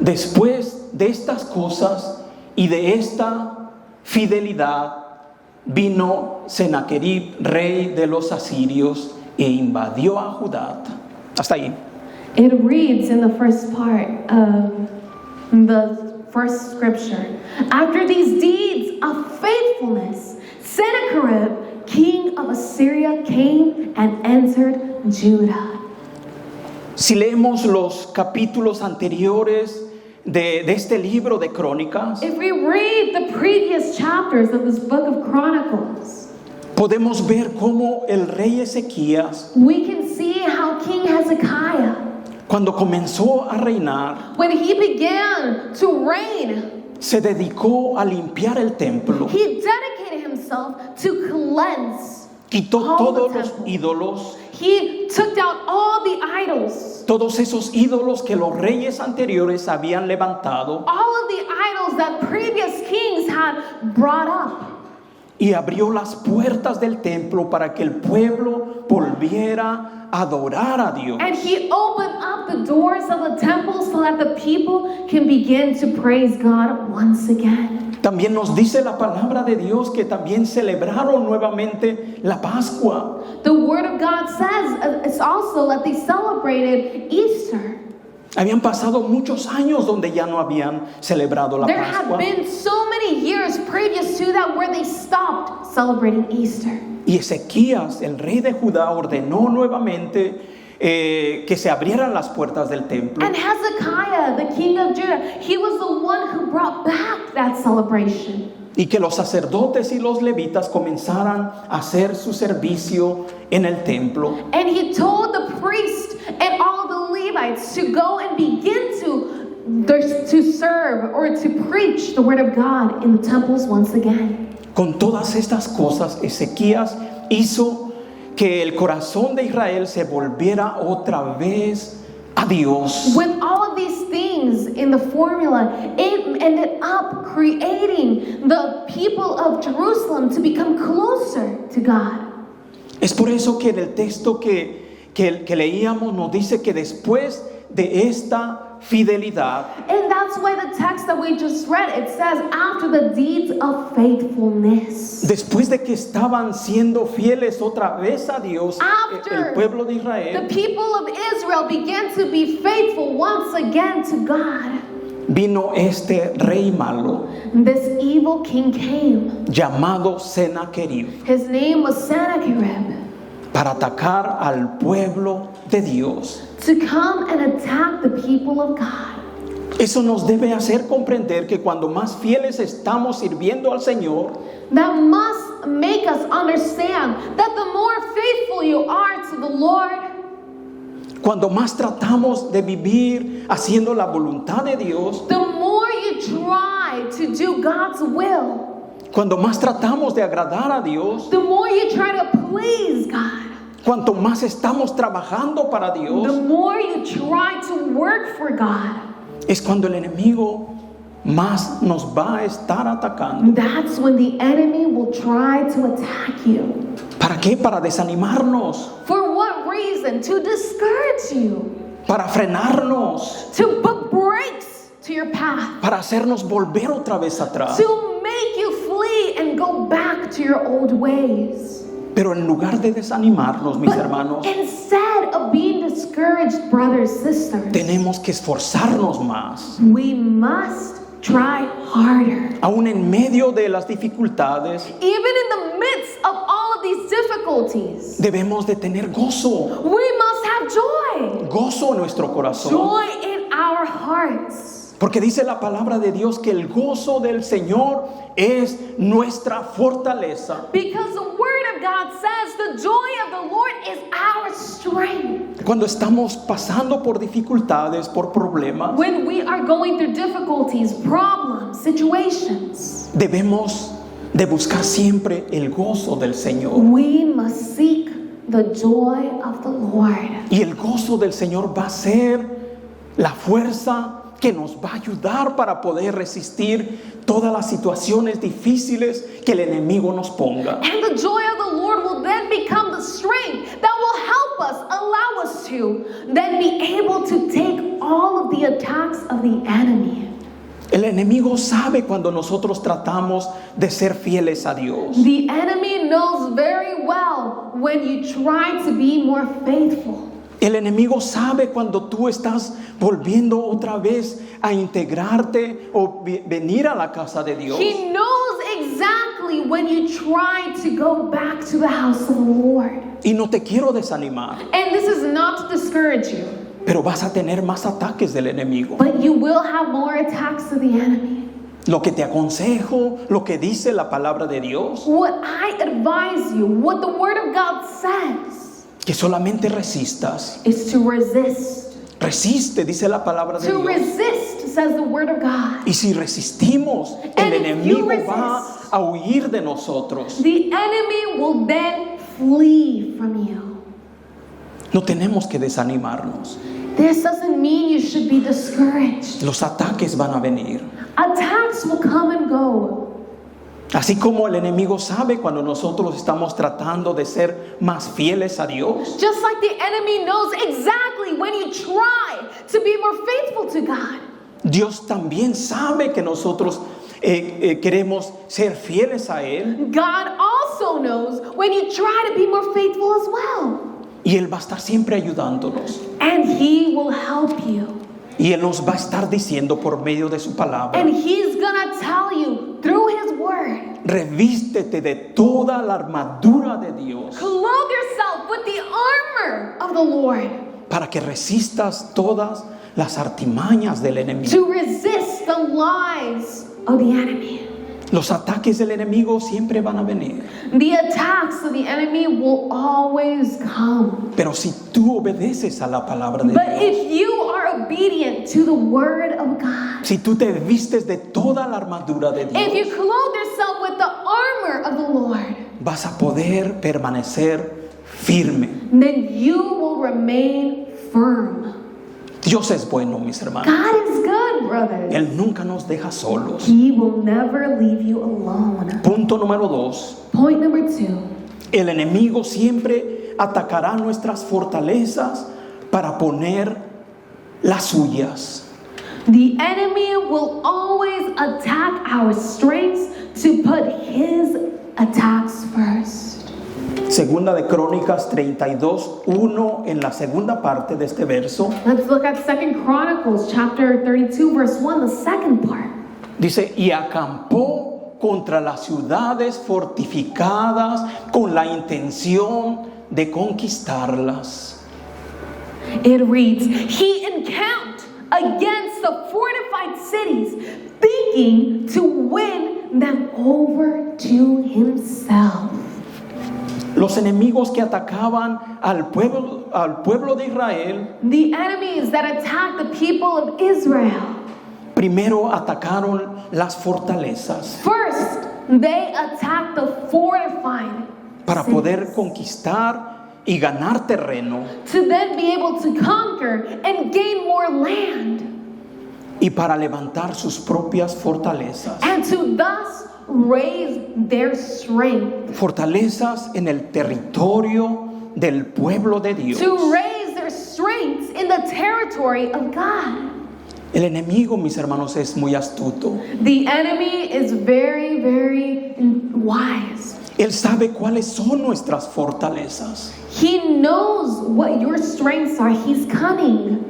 Speaker 1: Después de estas cosas y de esta fidelidad, vino Sennacherib, rey de los asirios, e invadió a Judá. Hasta ahí.
Speaker 2: It reads in the first part of the first scripture, after these deeds of faithfulness, Sennacherib, king of Assyria, came and entered Judah.
Speaker 1: Si leemos los capítulos anteriores de este libro de Crónicas,
Speaker 2: If we read the previous chapters of this book of Chronicles,
Speaker 1: podemos ver cómo el rey Ezequías,
Speaker 2: we can see how King Hezekiah,
Speaker 1: cuando comenzó a reinar,
Speaker 2: when he began to reign,
Speaker 1: se dedicó a limpiar el templo,
Speaker 2: he dedicated himself to cleanse
Speaker 1: quitó
Speaker 2: all
Speaker 1: todos
Speaker 2: the
Speaker 1: los
Speaker 2: temple.
Speaker 1: ídolos,
Speaker 2: He took down all the idols,
Speaker 1: todos esos ídolos que los reyes anteriores habían levantado,
Speaker 2: all of the idols that previous kings had brought up.
Speaker 1: y abrió las puertas del templo para que el pueblo volviera a adorar a Dios.
Speaker 2: And he opened up the doors of the temple so that the people can begin to praise God once again.
Speaker 1: También nos dice la palabra de Dios que también celebraron nuevamente la Pascua.
Speaker 2: The Word of God says it's also that they celebrated Easter.
Speaker 1: Habían pasado muchos años donde ya no habían celebrado la
Speaker 2: There had
Speaker 1: Pascua.
Speaker 2: been so many years previous to that where they stopped celebrating Easter.
Speaker 1: Y Ezequías, el rey de Judá, ordenó nuevamente que se abrieran las puertas del templo.
Speaker 2: And Hezekiah, the king of Judah, he was the one who brought back that celebration.
Speaker 1: Y que los sacerdotes y los levitas comenzaran a hacer su servicio en el templo.
Speaker 2: And he told the priest and all the Levites to go and begin to serve or to preach the word of God in the temples once again.
Speaker 1: Con todas estas cosas, Ezequías hizo que el corazón de Israel se volviera otra vez a Dios.
Speaker 2: With all of these things in the formula, it ended up creating the people of Jerusalem to become closer to God.
Speaker 1: Es por eso que en el texto que leíamos nos dice que después de esta fidelidad,
Speaker 2: And that's why the text that we just read, it says, after the deeds of faithfulness.
Speaker 1: después de que estaban siendo fieles otra vez a Dios, el pueblo de
Speaker 2: The
Speaker 1: Israel,
Speaker 2: people of Israel began to be faithful once again to God.
Speaker 1: vino este rey malo
Speaker 2: This evil king came.
Speaker 1: llamado Sennacherib
Speaker 2: His name was Sennacherib,
Speaker 1: para atacar al pueblo de Dios.
Speaker 2: to come and attack the people of God.
Speaker 1: Eso nos debe hacer comprender que cuando más fieles estamos sirviendo al Señor,
Speaker 2: That must make us understand that the more faithful you are to the Lord,
Speaker 1: cuando más tratamos de vivir haciendo la voluntad de Dios,
Speaker 2: the more you try to do God's will,
Speaker 1: cuando más tratamos de agradar a Dios,
Speaker 2: the more you try to please God,
Speaker 1: cuanto más estamos trabajando para
Speaker 2: the
Speaker 1: Dios,
Speaker 2: more you try to work for God,
Speaker 1: es cuando el enemigo más nos va a estar atacando.
Speaker 2: That's when the enemy will try to attack you.
Speaker 1: ¿Para qué? Para desanimarnos,
Speaker 2: For what reason? To discourage you,
Speaker 1: para frenarnos,
Speaker 2: to put brakes to your path,
Speaker 1: para hacernos volver otra vez atrás.
Speaker 2: to make you flee and go back to your old ways.
Speaker 1: Pero en lugar de desanimarnos, mis
Speaker 2: But
Speaker 1: hermanos,
Speaker 2: instead of being discouraged, brothers, sisters,
Speaker 1: tenemos que esforzarnos más.
Speaker 2: we must try harder.
Speaker 1: Aún en medio de las dificultades,
Speaker 2: Even in the midst of all of these difficulties,
Speaker 1: debemos de tener gozo,
Speaker 2: we must have joy.
Speaker 1: gozo en nuestro corazón.
Speaker 2: Joy in our hearts.
Speaker 1: Porque dice la palabra de Dios que el gozo del Señor es nuestra fortaleza.
Speaker 2: Because the Word of God says the joy of the Lord is our strength.
Speaker 1: Cuando estamos pasando por dificultades, por problemas,
Speaker 2: When we are going through difficulties, problems, situations,
Speaker 1: debemos de buscar siempre el gozo del Señor.
Speaker 2: we must seek the joy of the Lord.
Speaker 1: Y el gozo del Señor va a ser la fuerza que nos va a ayudar para poder resistir todas las situaciones difíciles que el enemigo nos ponga.
Speaker 2: And the joy of the Lord will then become the strength that will help us, allow us to then be able to take all of the attacks of the enemy.
Speaker 1: El enemigo sabe cuando nosotros tratamos de ser fieles a Dios.
Speaker 2: The enemy knows very well when you try to be more faithful.
Speaker 1: El enemigo sabe cuando tú estás volviendo otra vez a integrarte o venir a la casa de Dios.
Speaker 2: He knows exactly when you try to go back to the house of the Lord.
Speaker 1: Y no te quiero desanimar,
Speaker 2: And this is not to discourage you,
Speaker 1: pero vas a tener más ataques del enemigo.
Speaker 2: but you will have more attacks of the enemy.
Speaker 1: Lo que te aconsejo, lo que dice la palabra de Dios,
Speaker 2: What I advise you, what the Word of God says,
Speaker 1: que solamente resistas.
Speaker 2: is to resist.
Speaker 1: Resiste, dice la palabra de
Speaker 2: To
Speaker 1: Dios.
Speaker 2: resist, says the Word of God.
Speaker 1: Y si resistimos,
Speaker 2: And
Speaker 1: el
Speaker 2: if you
Speaker 1: enemigo va
Speaker 2: resist,
Speaker 1: a huir de nosotros.
Speaker 2: The enemy will then flee from you.
Speaker 1: No tenemos que desanimarnos.
Speaker 2: This doesn't mean you should be discouraged.
Speaker 1: Los ataques van a venir.
Speaker 2: Attacks will come and go.
Speaker 1: Así como el enemigo sabe cuando nosotros estamos tratando de ser más fieles a Dios.
Speaker 2: Just like the enemy knows exactly when you try to be more faithful to God.
Speaker 1: Dios también sabe que nosotros queremos ser fieles a Él.
Speaker 2: God also knows when you try to be more faithful as well.
Speaker 1: Y Él va a estar siempre ayudándonos.
Speaker 2: And He will help you.
Speaker 1: Y Él nos va a estar diciendo por medio de su palabra:
Speaker 2: And He's gonna tell you through His Word,
Speaker 1: revístete de toda la armadura de Dios
Speaker 2: clothe yourself with the armor of the Lord
Speaker 1: para que resistas todas las artimañas del enemigo.
Speaker 2: to resist the lies of the enemy.
Speaker 1: Los ataques del enemigo siempre van a venir.
Speaker 2: The attacks of the enemy will always come.
Speaker 1: Pero si tú obedeces a la palabra de
Speaker 2: But
Speaker 1: Dios,
Speaker 2: if you are obedient to the Word of God,
Speaker 1: si tú te vistes de toda la armadura de
Speaker 2: if you
Speaker 1: Dios,
Speaker 2: clothe yourself with the armor of the Lord,
Speaker 1: vas a poder permanecer firme.
Speaker 2: then you will remain firm.
Speaker 1: Dios es bueno, mis hermanos.
Speaker 2: God is good, brothers.
Speaker 1: Él nunca nos deja solos.
Speaker 2: He will never leave you alone.
Speaker 1: Punto número 2.
Speaker 2: Point number 2.
Speaker 1: El enemigo siempre atacará nuestras fortalezas para poner las suyas.
Speaker 2: The enemy will always attack our strengths to put his attacks first.
Speaker 1: Segunda de Crónicas 32:1, en la segunda parte de este verso,
Speaker 2: Let's look at 2 Chronicles chapter 32 verse 1, the second part.
Speaker 1: dice: y acampó contra las ciudades fortificadas con la intención de conquistarlas.
Speaker 2: It reads, he encamped against the fortified cities, thinking to win them over to himself.
Speaker 1: Los enemigos que atacaban al pueblo de Israel,
Speaker 2: The enemies that attacked the people of Israel,
Speaker 1: primero atacaron las fortalezas
Speaker 2: first, they attacked the fortified
Speaker 1: para
Speaker 2: cities,
Speaker 1: poder conquistar y ganar terreno.
Speaker 2: to then be able to conquer and gain more land.
Speaker 1: y para levantar sus propias fortalezas.
Speaker 2: and to thus raise their strength,
Speaker 1: Fortalezas en el territorio del pueblo de Dios.
Speaker 2: to raise their strengths in the territory of God.
Speaker 1: El enemigo, mis hermanos, es muy astuto.
Speaker 2: The enemy is very, very wise.
Speaker 1: Él sabe cuáles son nuestras fortalezas.
Speaker 2: He knows what your strengths are. He's cunning.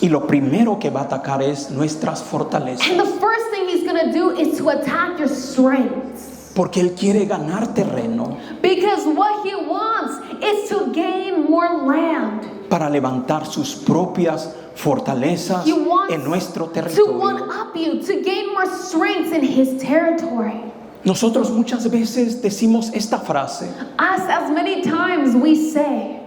Speaker 1: Y lo primero que va a atacar es nuestras fortalezas.
Speaker 2: And the first thing he's going to do is to attack your strengths.
Speaker 1: Porque Él quiere ganar terreno
Speaker 2: Because what he wants is to gain more land.
Speaker 1: para levantar sus propias fortalezas
Speaker 2: He wants
Speaker 1: en nuestro
Speaker 2: to
Speaker 1: territorio.
Speaker 2: one-up you, to gain more strengths in his territory.
Speaker 1: Nosotros muchas veces decimos esta frase:
Speaker 2: As many times we say,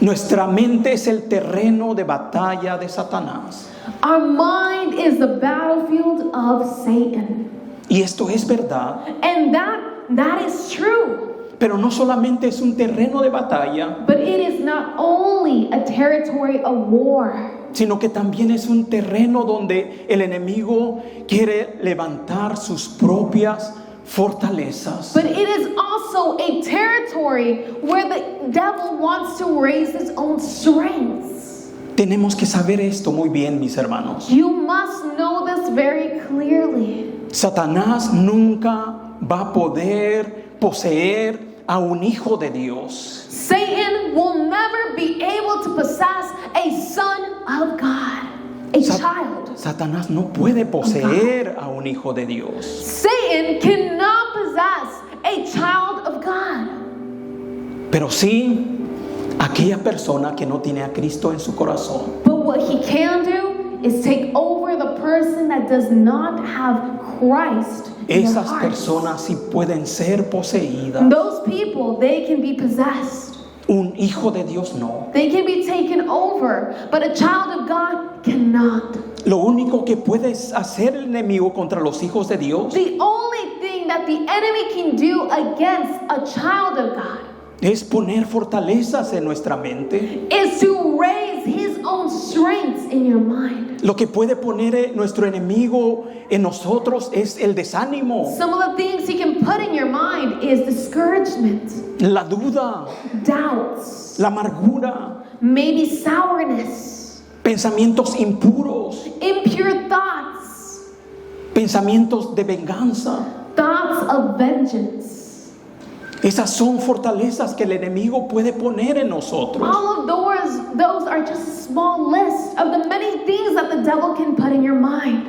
Speaker 1: nuestra mente es el terreno de batalla de Satanás.
Speaker 2: our mind is the battlefield of Satan.
Speaker 1: Y esto es verdad,
Speaker 2: And that is true.
Speaker 1: pero no solamente es un terreno de batalla,
Speaker 2: But it is not only a territory of war,
Speaker 1: sino que también es un terreno donde el enemigo quiere levantar sus propias fortalezas.
Speaker 2: but it is also a territory where the devil wants to raise his own strengths.
Speaker 1: Tenemos que saber esto muy bien, mis hermanos.
Speaker 2: You must know this very clearly.
Speaker 1: Satanás nunca va a poder poseer a un hijo de Dios.
Speaker 2: Satan will never be able to possess a son of God, a child.
Speaker 1: Satanás no puede poseer a un hijo de Dios.
Speaker 2: Satan cannot possess a child of God.
Speaker 1: Pero sí, aquella persona que no tiene a Cristo en su corazón.
Speaker 2: But what he can do is take over the person that does not have Christ in their
Speaker 1: Esas
Speaker 2: heart.
Speaker 1: personas sí pueden ser poseídas.
Speaker 2: Those people, they can be possessed.
Speaker 1: Un hijo de Dios no.
Speaker 2: They can be taken over, but a child of God cannot.
Speaker 1: Lo único que puede hacer el enemigo contra los hijos de Dios
Speaker 2: The only thing that the enemy can do against a child of God
Speaker 1: es poner fortalezas en nuestra mente.
Speaker 2: is to raise his own strengths in your mind.
Speaker 1: Lo que puede poner nuestro enemigo en nosotros es el desánimo,
Speaker 2: Some of the things he can put in your mind is discouragement,
Speaker 1: la duda,
Speaker 2: doubts,
Speaker 1: la amargura,
Speaker 2: maybe sourness,
Speaker 1: pensamientos impuros,
Speaker 2: impure thoughts,
Speaker 1: pensamientos de venganza.
Speaker 2: thoughts of vengeance.
Speaker 1: Esas son fortalezas que el enemigo puede poner en nosotros.
Speaker 2: All of those are just a small list of the many things that the devil can put in your mind.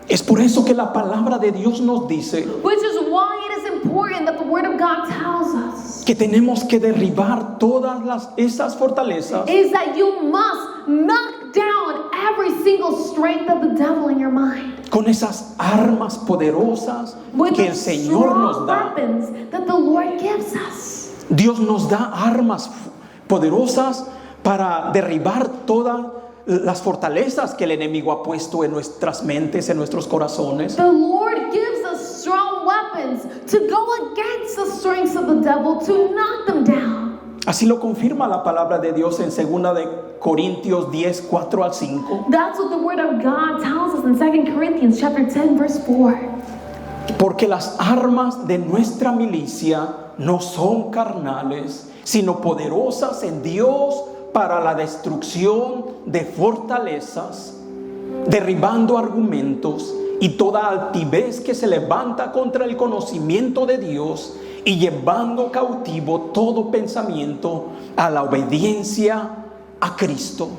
Speaker 1: Es por eso que la palabra de Dios nos dice
Speaker 2: Which is why it is important that the Word of God tells us
Speaker 1: que tenemos que derribar todas esas fortalezas
Speaker 2: is that you must knock down every single strength of the devil in your mind
Speaker 1: con esas armas poderosas
Speaker 2: with
Speaker 1: que
Speaker 2: the
Speaker 1: el Señor nos
Speaker 2: strong
Speaker 1: da.
Speaker 2: weapons that the Lord gives us.
Speaker 1: Dios nos da armas poderosas para derribar todas las fortalezas que el enemigo ha puesto en nuestras mentes, en nuestros corazones.
Speaker 2: The Lord gives us strong weapons to go against the strengths of the devil, to knock them down.
Speaker 1: Así lo confirma la palabra de Dios en 2 de Corintios 10, 4 al 5.
Speaker 2: That's what the Word of God tells us in 2 Corinthians chapter 10, verse 4.
Speaker 1: Porque las armas de nuestra milicia no son carnales, sino poderosas en Dios para la destrucción de fortalezas, derribando argumentos y toda altivez que se levanta contra el conocimiento de Dios y llevando cautivo todo pensamiento a la obediencia a Cristo.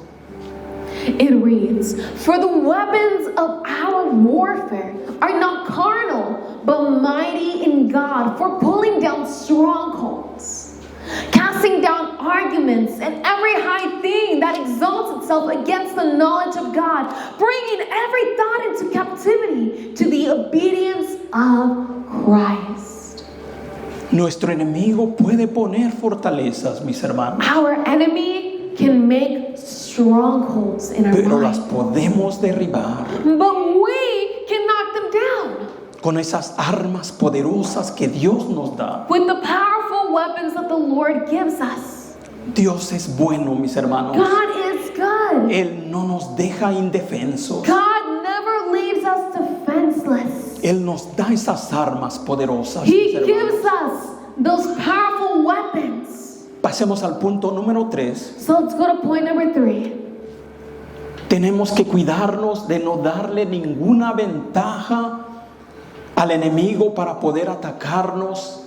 Speaker 2: It reads, "For the weapons of our warfare are not carnal, but mighty in God for pulling down strongholds, casting down arguments and every high thing that exalts itself against the knowledge of God, bringing every thought into captivity to the obedience of Christ."
Speaker 1: Nuestro enemigo puede poner fortalezas, mis hermanos,
Speaker 2: Our enemy can make strongholds in our
Speaker 1: pero las
Speaker 2: mind,
Speaker 1: podemos derribar
Speaker 2: but we can knock them down
Speaker 1: con esas armas poderosas que Dios nos da.
Speaker 2: with the powerful weapons that the Lord gives us.
Speaker 1: Dios es bueno, mis hermanos.
Speaker 2: God is good.
Speaker 1: Él no nos deja indefensos.
Speaker 2: God
Speaker 1: Él nos da esas armas poderosas.
Speaker 2: He
Speaker 1: mis hermanos.
Speaker 2: gives us those powerful weapons.
Speaker 1: Pasemos al punto número 3.
Speaker 2: So let's go to point number 3.
Speaker 1: Tenemos que cuidarnos de no darle ninguna ventaja al enemigo para poder atacarnos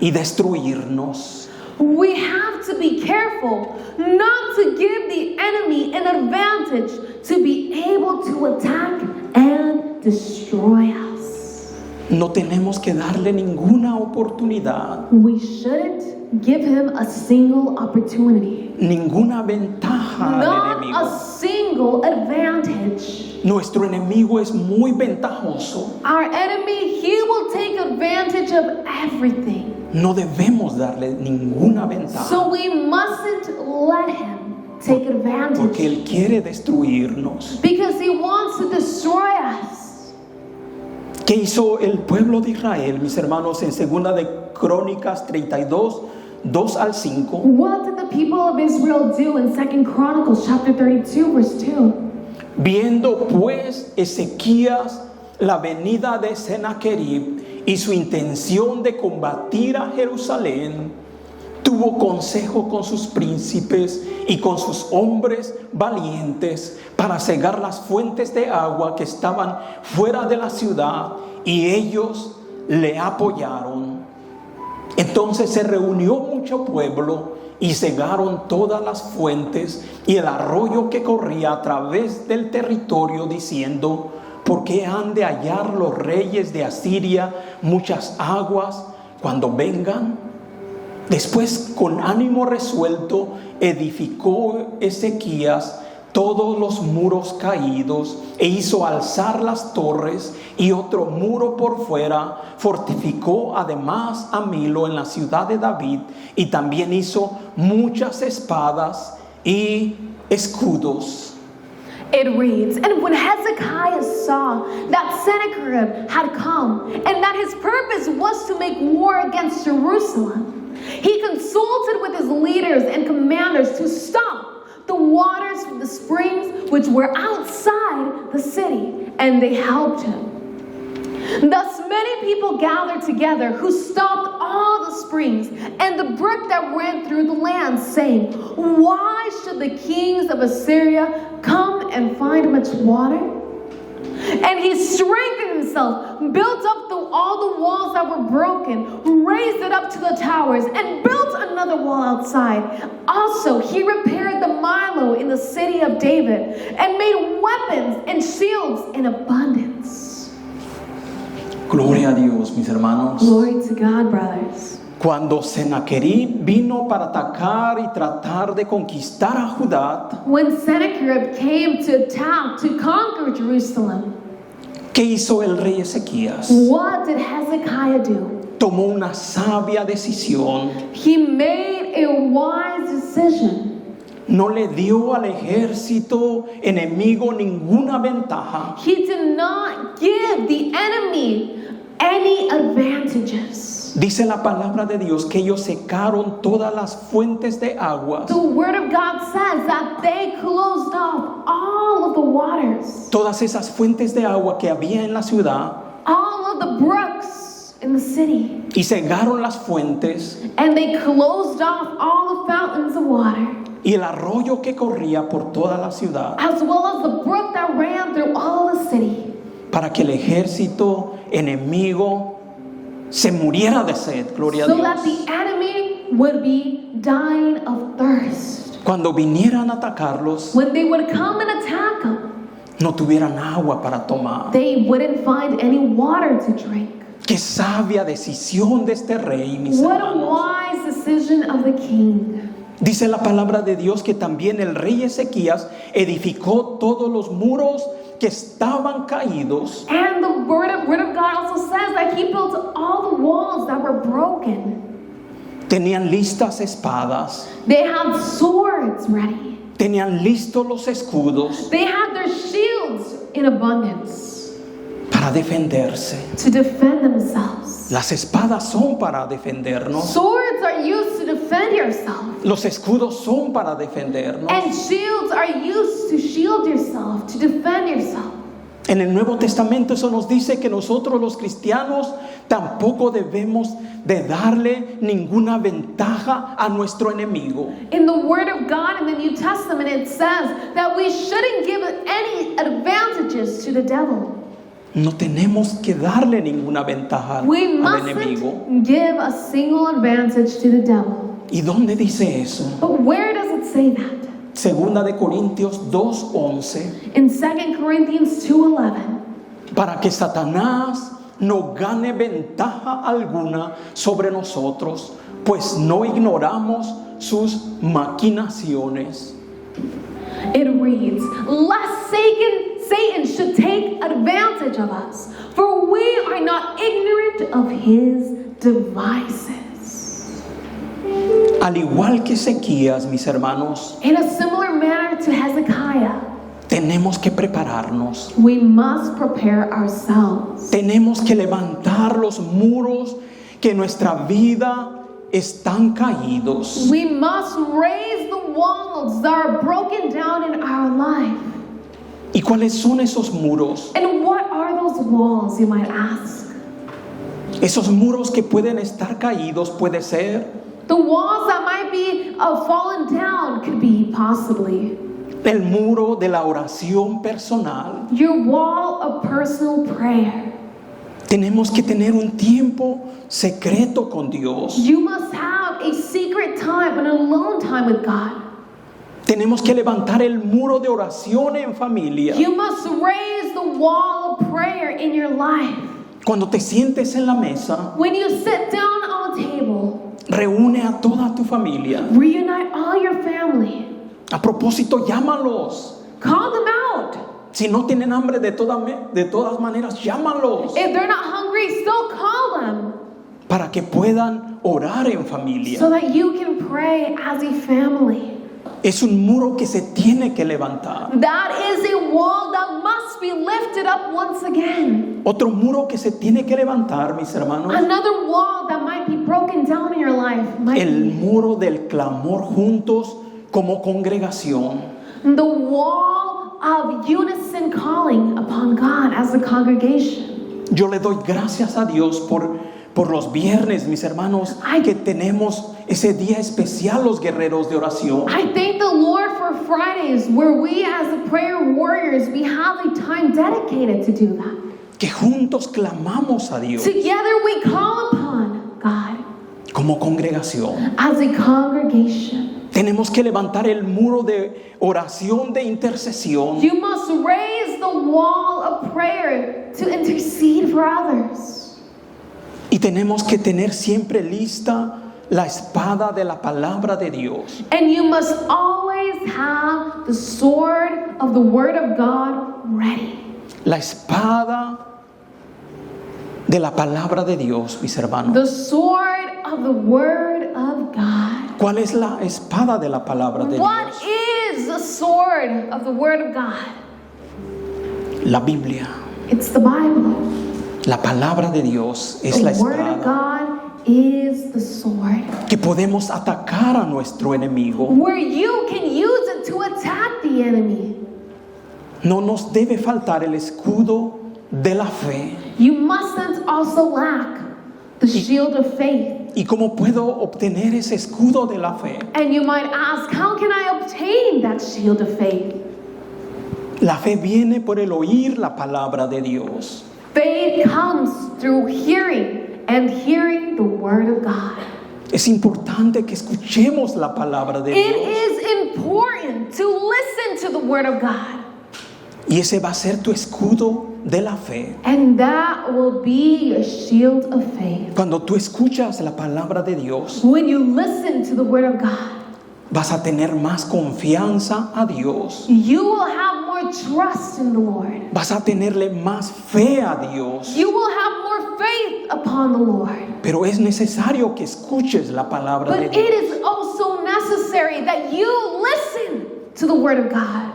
Speaker 1: y destruirnos.
Speaker 2: We have to be careful not to give the enemy an advantage to be able to attack and destroy us.
Speaker 1: No tenemos que darle ninguna oportunidad,
Speaker 2: We shouldn't give him a single opportunity,
Speaker 1: ninguna ventaja al
Speaker 2: not
Speaker 1: enemigo.
Speaker 2: a single advantage.
Speaker 1: Nuestro enemigo es muy ventajoso.
Speaker 2: Our enemy, he will take advantage of everything.
Speaker 1: No debemos darle ninguna ventaja,
Speaker 2: So we mustn't let him take
Speaker 1: porque
Speaker 2: advantage
Speaker 1: Él quiere destruirnos.
Speaker 2: because he wants to destroy us.
Speaker 1: ¿Qué hizo el pueblo de Israel, mis hermanos, en 2 de Crónicas 32, 2 al 5?
Speaker 2: What did the people of Israel do in 2 Chronicles chapter 32 verse 2?
Speaker 1: Viendo pues Ezequías la venida de Sennacherib y su intención de combatir a Jerusalén, tuvo consejo con sus príncipes y con sus hombres valientes para cegar las fuentes de agua que estaban fuera de la ciudad, y ellos le apoyaron. Entonces se reunió mucho pueblo y cegaron todas las fuentes y el arroyo que corría a través del territorio, diciendo: ¿por qué han de hallar los reyes de Asiria muchas aguas cuando vengan? Después, con ánimo resuelto, edificó Ezequías todos los muros caídos e hizo alzar las torres y otro muro por fuera. Fortificó además a Milo en la ciudad de David, y también hizo muchas espadas y escudos.
Speaker 2: It reads, and when Hezekiah saw that Sennacherib had come and that his purpose was to make war against Jerusalem, he consulted with his leaders and commanders to stop the waters from the springs which were outside the city, and they helped him. Thus many people gathered together who stopped all the springs and the brook that ran through the land, saying, why should the kings of Assyria come and find much water? And he strengthened himself, built up all the walls that were broken, raised it up to the towers, and built another wall outside. Also, he repaired the Milo in the city of David, and made weapons and shields in abundance.
Speaker 1: Gloria a Dios, mis hermanos.
Speaker 2: Glory to God, brothers.
Speaker 1: Cuando Sennacherib vino para atacar y tratar de conquistar a Judá,
Speaker 2: When Sennacherib came to attack, to conquer Jerusalem,
Speaker 1: ¿qué hizo el rey Ezequías?
Speaker 2: what did Hezekiah do?
Speaker 1: Tomó una sabia decisión.
Speaker 2: He made a wise decision.
Speaker 1: No le dio al ejército enemigo ninguna ventaja.
Speaker 2: He did not give the enemy any advantages.
Speaker 1: Dice la palabra de Dios que ellos secaron todas las fuentes de aguas,
Speaker 2: The word of God says that they closed off all of the waters,
Speaker 1: todas esas fuentes de agua que había en la ciudad,
Speaker 2: all of the brooks in the city,
Speaker 1: y cegaron las fuentes
Speaker 2: and they closed off all the fountains of water,
Speaker 1: y el arroyo que corría por toda la ciudad,
Speaker 2: as well as the brook that ran through all the city,
Speaker 1: para que el ejército enemigo se muriera de sed. Gloria a
Speaker 2: so that
Speaker 1: Dios.
Speaker 2: the enemy would be dying of thirst.
Speaker 1: Cuando vinieran a atacarlos,
Speaker 2: When they would come and attack them,
Speaker 1: no tuvieran agua para tomar.
Speaker 2: they wouldn't find any water to drink.
Speaker 1: Qué sabia decisión de este rey, mis
Speaker 2: What a
Speaker 1: hermanos.
Speaker 2: wise decision of the king.
Speaker 1: Dice la palabra de Dios que también el rey Ezequías edificó todos los muros que estaban caídos,
Speaker 2: And the word of God also says that he built all the walls that were broken.
Speaker 1: tenían listas espadas,
Speaker 2: They had swords ready.
Speaker 1: tenían listos los escudos
Speaker 2: They had their shields in abundance
Speaker 1: para defenderse.
Speaker 2: to defend themselves.
Speaker 1: Las espadas son para defendernos,
Speaker 2: Swords are used to defend yourself.
Speaker 1: los escudos son para defendernos.
Speaker 2: And shields are used to shield yourself, to defend yourself.
Speaker 1: En el Nuevo Testamento eso nos dice que nosotros los cristianos tampoco debemos de darle ninguna ventaja a nuestro enemigo.
Speaker 2: In the Word of God in the New Testament, it says that we shouldn't give any advantages to the devil.
Speaker 1: No tenemos que darle ninguna ventaja
Speaker 2: We
Speaker 1: al enemigo.
Speaker 2: mustn't give a single advantage to the devil.
Speaker 1: ¿Y dónde dice eso?
Speaker 2: But where does it say that?
Speaker 1: Segunda de Corintios 2:11.
Speaker 2: In 2 Corinthians 2:11.
Speaker 1: Para que Satanás no gane ventaja alguna sobre nosotros, pues no ignoramos sus maquinaciones.
Speaker 2: It reads, lest Satan should take advantage of us, for we are not ignorant of his devices.
Speaker 1: Al igual que Ezequías, mis hermanos,
Speaker 2: In a similar manner to Hezekiah,
Speaker 1: tenemos que prepararnos.
Speaker 2: we must prepare ourselves.
Speaker 1: Tenemos que levantar los muros que en nuestra vida están caídos.
Speaker 2: We must raise the walls that are broken down in our life.
Speaker 1: ¿Y cuáles son esos muros?
Speaker 2: And what are those walls, you might ask?
Speaker 1: Esos muros que pueden estar caídos puede ser
Speaker 2: The walls that might be fallen down could be possibly
Speaker 1: el muro de la oración personal.
Speaker 2: your wall of personal prayer.
Speaker 1: Tenemos que tener un tiempo secreto con Dios.
Speaker 2: You must have a secret time, an alone time with God.
Speaker 1: Tenemos que levantar el muro de oración en familia.
Speaker 2: You must raise the wall of prayer in your life.
Speaker 1: Cuando te sientes en la mesa,
Speaker 2: When you sit down on a table,
Speaker 1: reúne a toda tu familia.
Speaker 2: reunite all your family.
Speaker 1: A propósito, llámalos.
Speaker 2: Call them out.
Speaker 1: Si no tienen hambre, de todas maneras, llámalos
Speaker 2: If they're not hungry, still call them
Speaker 1: para que puedan orar en familia.
Speaker 2: so that you can pray as a family.
Speaker 1: Es un muro que se tiene que levantar.
Speaker 2: That is a wall that must be lifted up once again.
Speaker 1: Otro muro que se tiene que levantar, mis hermanos,
Speaker 2: Another wall that might be broken down in your life might
Speaker 1: el
Speaker 2: be
Speaker 1: muro del clamor juntos como congregación.
Speaker 2: the wall of unison calling upon God as a congregation.
Speaker 1: Yo le doy gracias a Dios por los viernes, mis hermanos, que tenemos ese día especial, los guerreros de oración.
Speaker 2: I thank the Lord for Fridays where we as the prayer warriors, we have a time dedicated to do that.
Speaker 1: Que juntos clamamos a Dios
Speaker 2: Together we call upon God
Speaker 1: como congregación.
Speaker 2: as a congregation.
Speaker 1: Tenemos que levantar el muro de oración, de intercesión.
Speaker 2: You must raise the wall of prayer to intercede for others.
Speaker 1: Y tenemos que tener siempre lista la espada de la palabra de Dios.
Speaker 2: And you must always have the sword of the Word of God ready.
Speaker 1: La espada de la palabra de Dios, mis hermanos.
Speaker 2: The sword of the Word of God.
Speaker 1: ¿Cuál es la espada de la palabra de
Speaker 2: What
Speaker 1: Dios?
Speaker 2: is the sword of the Word of God?
Speaker 1: La Biblia.
Speaker 2: It's the Bible.
Speaker 1: La palabra de Dios es la
Speaker 2: The Word of
Speaker 1: espada
Speaker 2: God is the sword.
Speaker 1: que podemos atacar a nuestro enemigo.
Speaker 2: Where you can use it to attack the enemy.
Speaker 1: No nos debe faltar el escudo de la fe.
Speaker 2: You mustn't also lack the shield of faith.
Speaker 1: ¿Y cómo puedo obtener ese escudo de la fe?
Speaker 2: And you might ask, how can I obtain that shield of faith?
Speaker 1: La fe viene por el oír la palabra de Dios.
Speaker 2: Faith comes through hearing and hearing the Word of God.
Speaker 1: Es importante que escuchemos la palabra de
Speaker 2: It
Speaker 1: Dios.
Speaker 2: is important to listen to the Word of God.
Speaker 1: Y ese va a ser tu escudo de la fe.
Speaker 2: And that will be your shield of faith.
Speaker 1: Cuando tú escuchas la palabra de Dios,
Speaker 2: When you listen to the Word of God,
Speaker 1: vas a tener más confianza a Dios.
Speaker 2: you will have more trust in the Lord.
Speaker 1: Vas a tenerle más fe a Dios.
Speaker 2: You will have more faith upon the Lord.
Speaker 1: Pero es necesario que escuches la palabra
Speaker 2: But
Speaker 1: de
Speaker 2: it
Speaker 1: Dios.
Speaker 2: is also necessary that you listen to the Word of God.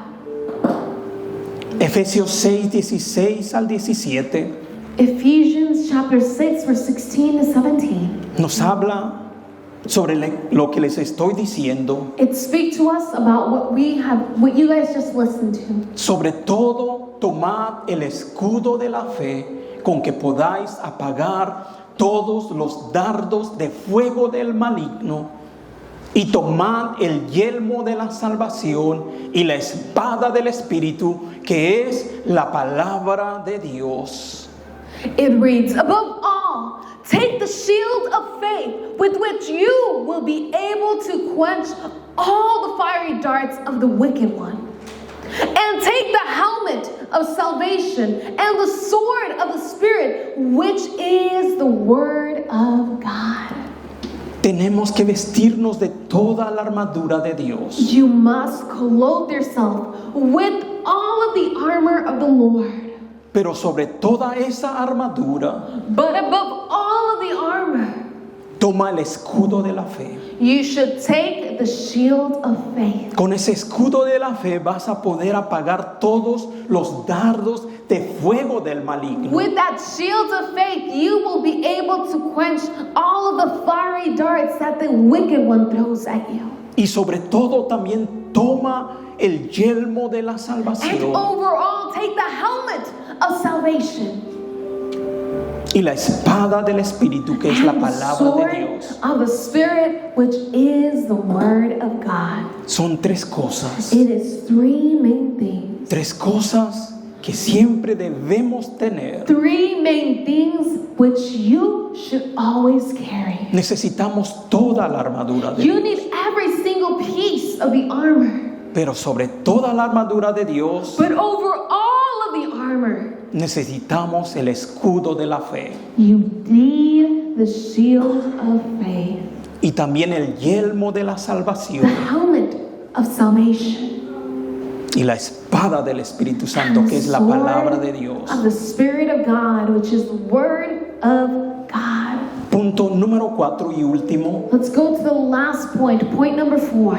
Speaker 1: Efesios 6, 16 al 17
Speaker 2: Ephesians chapter 6, verse 16 to 17.
Speaker 1: nos habla sobre lo que les estoy diciendo.
Speaker 2: It speaks to us about what you guys just listened to.
Speaker 1: Sobre todo, tomad el escudo de la fe con que podáis apagar todos los dardos de fuego del maligno. Y tomad el yelmo de la salvación y la espada del Espíritu, que es la palabra de Dios.
Speaker 2: It reads, above all, take the shield of faith with which you will be able to quench all the fiery darts of the wicked one. And take the helmet of salvation and the sword of the Spirit, which is the word of God.
Speaker 1: Tenemos que vestirnos de toda la armadura de Dios.
Speaker 2: You must clothe yourself with all of the armor of the Lord.
Speaker 1: Pero sobre toda esa armadura,
Speaker 2: But above all of the armor,
Speaker 1: toma el escudo de la fe.
Speaker 2: you should take the shield of faith.
Speaker 1: Con ese escudo de la fe vas a poder apagar todos los dardos de fuego del maligno.
Speaker 2: With that shield of faith, you will be able to quench all of the fiery darts that the wicked one throws at you.
Speaker 1: Y sobre todo también toma el yelmo de la
Speaker 2: And
Speaker 1: salvación
Speaker 2: overall, take the helmet of salvation
Speaker 1: y la espada del Espíritu, que es la
Speaker 2: and the
Speaker 1: palabra de
Speaker 2: sword
Speaker 1: Dios.
Speaker 2: of the Spirit, which is the word of God.
Speaker 1: Son tres cosas.
Speaker 2: It is three main things.
Speaker 1: Tres cosas que siempre debemos tener.
Speaker 2: Three main things which you should always carry.
Speaker 1: Necesitamos toda la armadura de
Speaker 2: You
Speaker 1: Dios.
Speaker 2: need every single piece of the armor.
Speaker 1: Pero sobre toda la armadura de Dios
Speaker 2: But over all of the armor,
Speaker 1: necesitamos el escudo de la fe
Speaker 2: you need the shield of faith,
Speaker 1: y también el yelmo de la
Speaker 2: the
Speaker 1: salvación
Speaker 2: helmet of salvation,
Speaker 1: y la espada del Espíritu Santo,
Speaker 2: and
Speaker 1: que
Speaker 2: the
Speaker 1: es la palabra de Dios.
Speaker 2: sword of the Spirit of God, which is the word of God.
Speaker 1: Punto número 4 y último.
Speaker 2: Let's go to the last point, point number 4.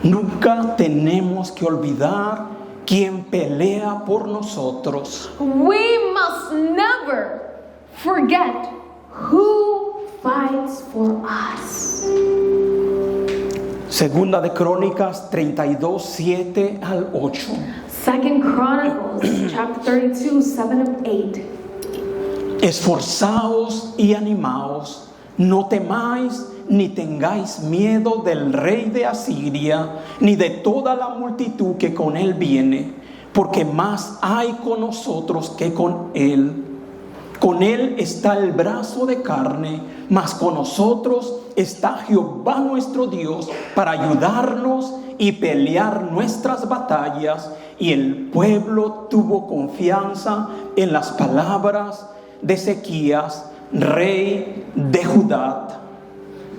Speaker 1: Nunca tenemos que olvidar quién pelea por nosotros.
Speaker 2: We must never forget who fights for us.
Speaker 1: Segunda de Crónicas 32, 7 al 8.
Speaker 2: 2 Chronicles chapter 32, 7 and 8.
Speaker 1: Esforzaos y animaos, no temáis ni tengáis miedo del rey de Asiria, ni de toda la multitud que con él viene, porque más hay con nosotros que con él. Con él está el brazo de carne, mas con nosotros está Jehová nuestro Dios para ayudarnos y pelear nuestras batallas. Y el pueblo tuvo confianza en las palabras de Ezequías, rey de Judá.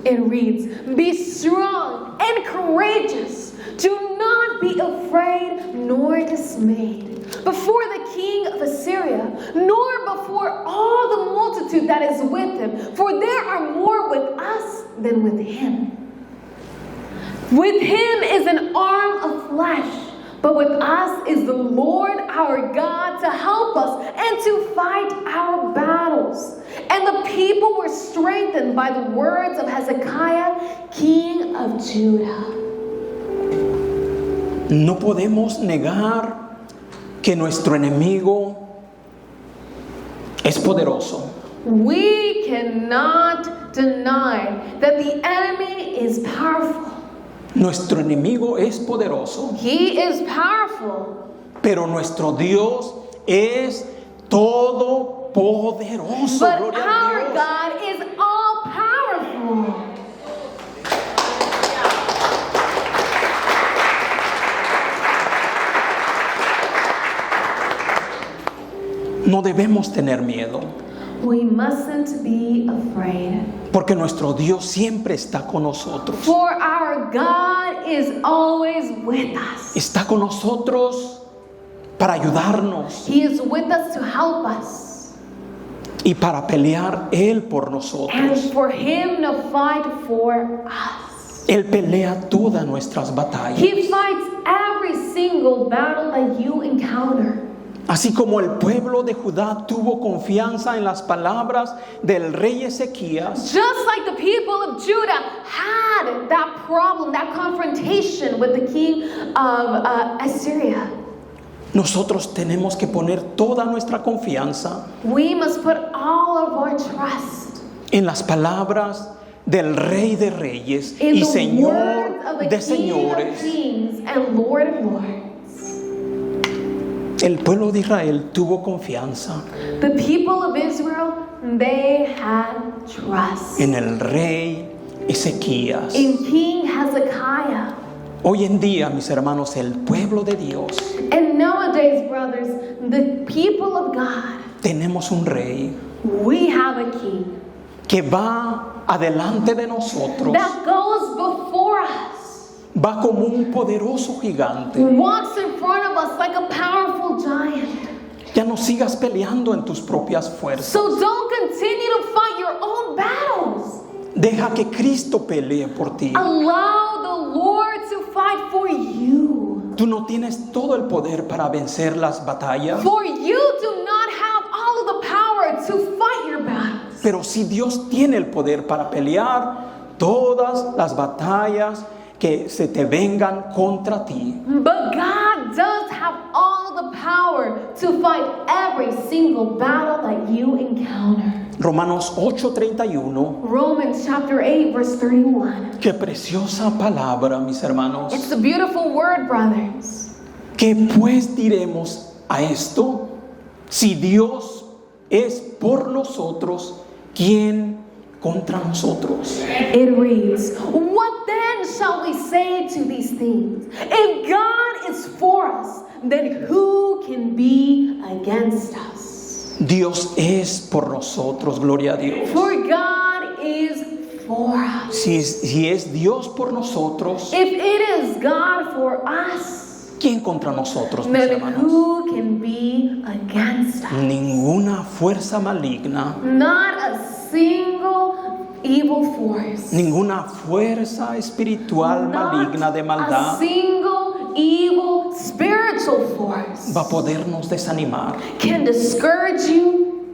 Speaker 2: It reads, be strong and courageous. Do not be afraid nor dismayed before the king of Assyria, nor before all the multitude that is with him. For there are more with us than with him. With him is an arm of flesh, but with us is the Lord our God to help us and to fight our battles. And the people were strengthened by the words of Hezekiah, king of Judah.
Speaker 1: No podemos negar que nuestro enemigo es poderoso.
Speaker 2: We cannot deny that the enemy is powerful.
Speaker 1: Nuestro enemigo es poderoso,
Speaker 2: He is powerful.
Speaker 1: pero nuestro Dios es todopoderoso.
Speaker 2: But
Speaker 1: Gloria a
Speaker 2: our
Speaker 1: Dios.
Speaker 2: God is all powerful.
Speaker 1: No debemos tener miedo,
Speaker 2: We mustn't be afraid.
Speaker 1: porque nuestro Dios siempre está con nosotros.
Speaker 2: For our God is always with us.
Speaker 1: Está con nosotros para ayudarnos
Speaker 2: He is with us to help us
Speaker 1: y para pelear Él por
Speaker 2: and
Speaker 1: nosotros.
Speaker 2: for Him to fight for us.
Speaker 1: Él pelea todas nuestras batallas.
Speaker 2: He fights every single battle that you encounter.
Speaker 1: Así como el pueblo de Judá tuvo confianza en las palabras del rey Ezequías,
Speaker 2: Just like the people of Judah had that problem, that confrontation with the king of Assyria,
Speaker 1: nosotros tenemos que poner toda nuestra confianza
Speaker 2: we must put all of our trust
Speaker 1: en las palabras del Rey de Reyes
Speaker 2: in
Speaker 1: y
Speaker 2: the
Speaker 1: Señor
Speaker 2: words of the
Speaker 1: de
Speaker 2: King of
Speaker 1: señores.
Speaker 2: Kings and Lord of Lords.
Speaker 1: El pueblo de Israel tuvo confianza
Speaker 2: The people of Israel, they had trust
Speaker 1: en el Rey Ezequías.
Speaker 2: in King Hezekiah.
Speaker 1: Hoy en día, mis hermanos, el pueblo de Dios,
Speaker 2: And nowadays, brothers, the people of God,
Speaker 1: tenemos un Rey
Speaker 2: we have a king
Speaker 1: que va adelante de nosotros,
Speaker 2: that goes before us,
Speaker 1: va como un poderoso gigante.
Speaker 2: walks in front of us like a powerful giant.
Speaker 1: Ya no sigas peleando en tus propias fuerzas.
Speaker 2: So don't continue to fight your own battles.
Speaker 1: Deja que Cristo pelee por ti.
Speaker 2: Allow the Lord to fight for you.
Speaker 1: Tú no tienes todo el poder para vencer las batallas,
Speaker 2: For you do not have all of the power to fight your battles.
Speaker 1: pero sí Dios tiene el poder para pelear todas las batallas que se te vengan contra ti.
Speaker 2: But God does have all the power to fight every single battle that you encounter.
Speaker 1: Romanos 8:31,
Speaker 2: Romans chapter 8, verse 31.
Speaker 1: qué preciosa palabra, mis hermanos.
Speaker 2: It's a beautiful word, brothers.
Speaker 1: ¿Qué pues diremos a esto? Si Dios es por nosotros, ¿quién contra nosotros?
Speaker 2: It reads, what then shall we say to these things? If God is for us, then who can be against us?
Speaker 1: Dios es por nosotros, gloria a Dios.
Speaker 2: For God is for us.
Speaker 1: Si es Dios por nosotros,
Speaker 2: If it is God for us,
Speaker 1: ¿quién contra nosotros, mis
Speaker 2: then
Speaker 1: hermanos?
Speaker 2: who can be against us?
Speaker 1: Ninguna fuerza maligna,
Speaker 2: Not a single evil force.
Speaker 1: ninguna fuerza espiritual maligna de
Speaker 2: A
Speaker 1: maldad
Speaker 2: single evil spiritual force
Speaker 1: va a podernos desanimar.
Speaker 2: can discourage you.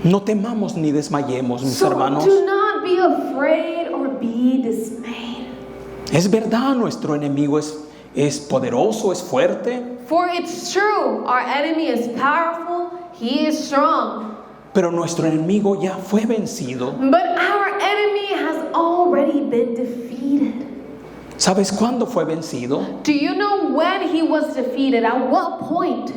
Speaker 1: No temamos ni desmayemos, mis
Speaker 2: So
Speaker 1: hermanos.
Speaker 2: do not be afraid or be dismayed.
Speaker 1: Es verdad, nuestro enemigo es poderoso, es fuerte,
Speaker 2: For it's true, our enemy is powerful, he is strong.
Speaker 1: pero nuestro enemigo ya fue vencido.
Speaker 2: But our enemy has already been defeated.
Speaker 1: ¿Sabes cuándo fue vencido?
Speaker 2: Do you know when he was defeated? At what point?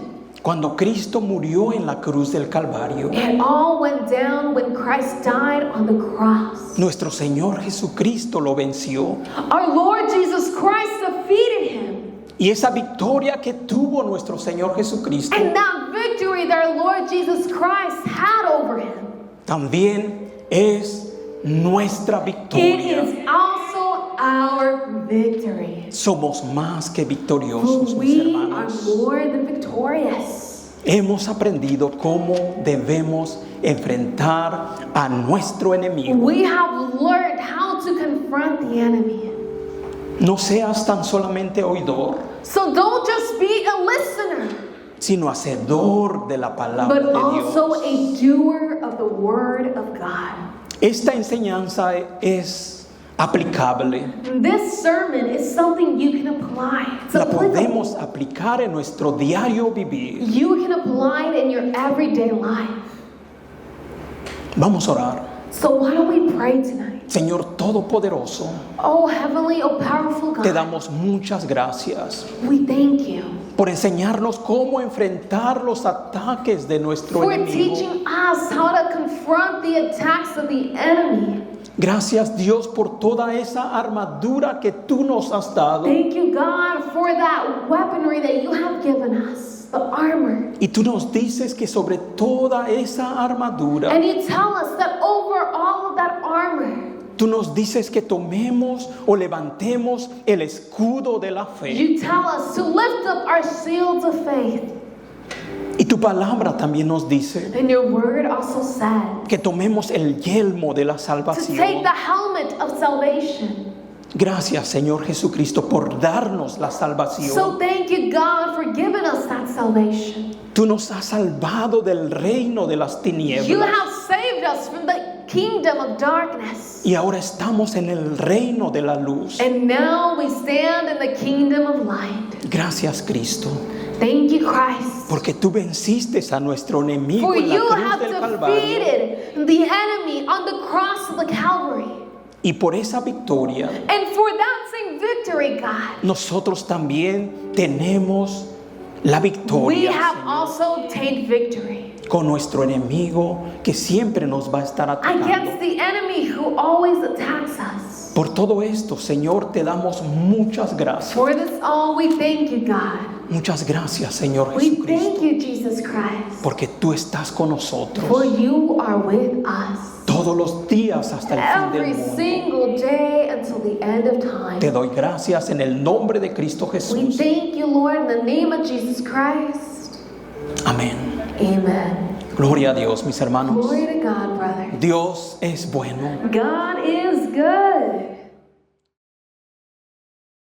Speaker 1: Cuando Cristo murió en la cruz del Calvario.
Speaker 2: It all went down when Christ died on the cross.
Speaker 1: Nuestro Señor Jesucristo lo venció.
Speaker 2: Our Lord Jesus Christ defeated him.
Speaker 1: Y esa victoria que tuvo nuestro Señor Jesucristo
Speaker 2: And that victory that our Lord Jesus Christ had over him,
Speaker 1: también es nuestra
Speaker 2: it
Speaker 1: victoria.
Speaker 2: is also our victory.
Speaker 1: Somos más que
Speaker 2: For
Speaker 1: victoriosos, mis
Speaker 2: we are
Speaker 1: hermanos.
Speaker 2: more than victorious.
Speaker 1: Hemos aprendido cómo debemos enfrentar a nuestro enemigo.
Speaker 2: We have learned how to confront the enemy.
Speaker 1: No seas tan solamente oidor,
Speaker 2: So don't just be a listener,
Speaker 1: sino hacedor de la palabra
Speaker 2: but
Speaker 1: de
Speaker 2: also
Speaker 1: Dios.
Speaker 2: a doer of the word of God.
Speaker 1: Esta enseñanza es aplicable.
Speaker 2: This sermon is something you can apply. It's
Speaker 1: La
Speaker 2: applicable.
Speaker 1: podemos aplicar en nuestro diario vivir.
Speaker 2: You can apply it in your everyday life.
Speaker 1: Vamos a orar.
Speaker 2: So why don't we pray tonight?
Speaker 1: Señor Todopoderoso,
Speaker 2: Oh heavenly, oh powerful
Speaker 1: te
Speaker 2: God,
Speaker 1: damos muchas gracias
Speaker 2: we thank you
Speaker 1: por enseñarnos cómo enfrentar los ataques de nuestro
Speaker 2: for
Speaker 1: enemigo.
Speaker 2: teaching us how to confront the attacks of the enemy.
Speaker 1: Gracias, Dios, por toda esa armadura que tú nos has dado.
Speaker 2: Thank you, God, for that weaponry that you have given us, the armor.
Speaker 1: Y tú nos dices que sobre toda esa armadura,
Speaker 2: And you tell us that over all of that armor,
Speaker 1: tú nos dices que tomemos o levantemos el escudo de la fe.
Speaker 2: you tell us to lift up our shields of faith.
Speaker 1: Y tu palabra también nos dice
Speaker 2: And your word also said
Speaker 1: que tomemos el yelmo de la
Speaker 2: to take
Speaker 1: salvación.
Speaker 2: the helmet of salvation.
Speaker 1: Gracias, Señor Jesucristo, por darnos la salvación.
Speaker 2: So thank you, God, for giving us that salvation.
Speaker 1: Tú nos has salvado del reino de las
Speaker 2: You
Speaker 1: tinieblas.
Speaker 2: have saved us from the kingdom of darkness.
Speaker 1: Y ahora estamos en el reino de la luz.
Speaker 2: And now we stand in the kingdom of light.
Speaker 1: Gracias, Cristo,
Speaker 2: Thank you, Christ.
Speaker 1: porque tú venciste a nuestro enemigo
Speaker 2: For
Speaker 1: en la
Speaker 2: you
Speaker 1: cruz
Speaker 2: have
Speaker 1: del Calvario.
Speaker 2: defeated the enemy on the cross of the Calvary.
Speaker 1: Y por esa victoria,
Speaker 2: And for that same victory, God,
Speaker 1: nosotros también tenemos la
Speaker 2: we
Speaker 1: victoria,
Speaker 2: have
Speaker 1: Señor,
Speaker 2: also obtained victory
Speaker 1: con nuestro enemigo que siempre nos va a estar atacando.
Speaker 2: against the enemy who always attacks us.
Speaker 1: Por todo esto, Señor, te damos muchas gracias.
Speaker 2: For this all, we thank you, God.
Speaker 1: Muchas gracias, Señor
Speaker 2: We thank
Speaker 1: Jesucristo,
Speaker 2: you, Jesus Christ.
Speaker 1: porque tú estás con nosotros
Speaker 2: For you are with us
Speaker 1: todos los días hasta el fin
Speaker 2: every
Speaker 1: del mundo.
Speaker 2: single day until the end of
Speaker 1: Te
Speaker 2: time.
Speaker 1: doy gracias en el nombre de Cristo
Speaker 2: We
Speaker 1: Jesús.
Speaker 2: thank you, Lord, in the name of Jesus Christ.
Speaker 1: Amén.
Speaker 2: Amen.
Speaker 1: Gloria a Dios, mis hermanos.
Speaker 2: Glory to God, brother.
Speaker 1: Dios es bueno.
Speaker 2: God is good.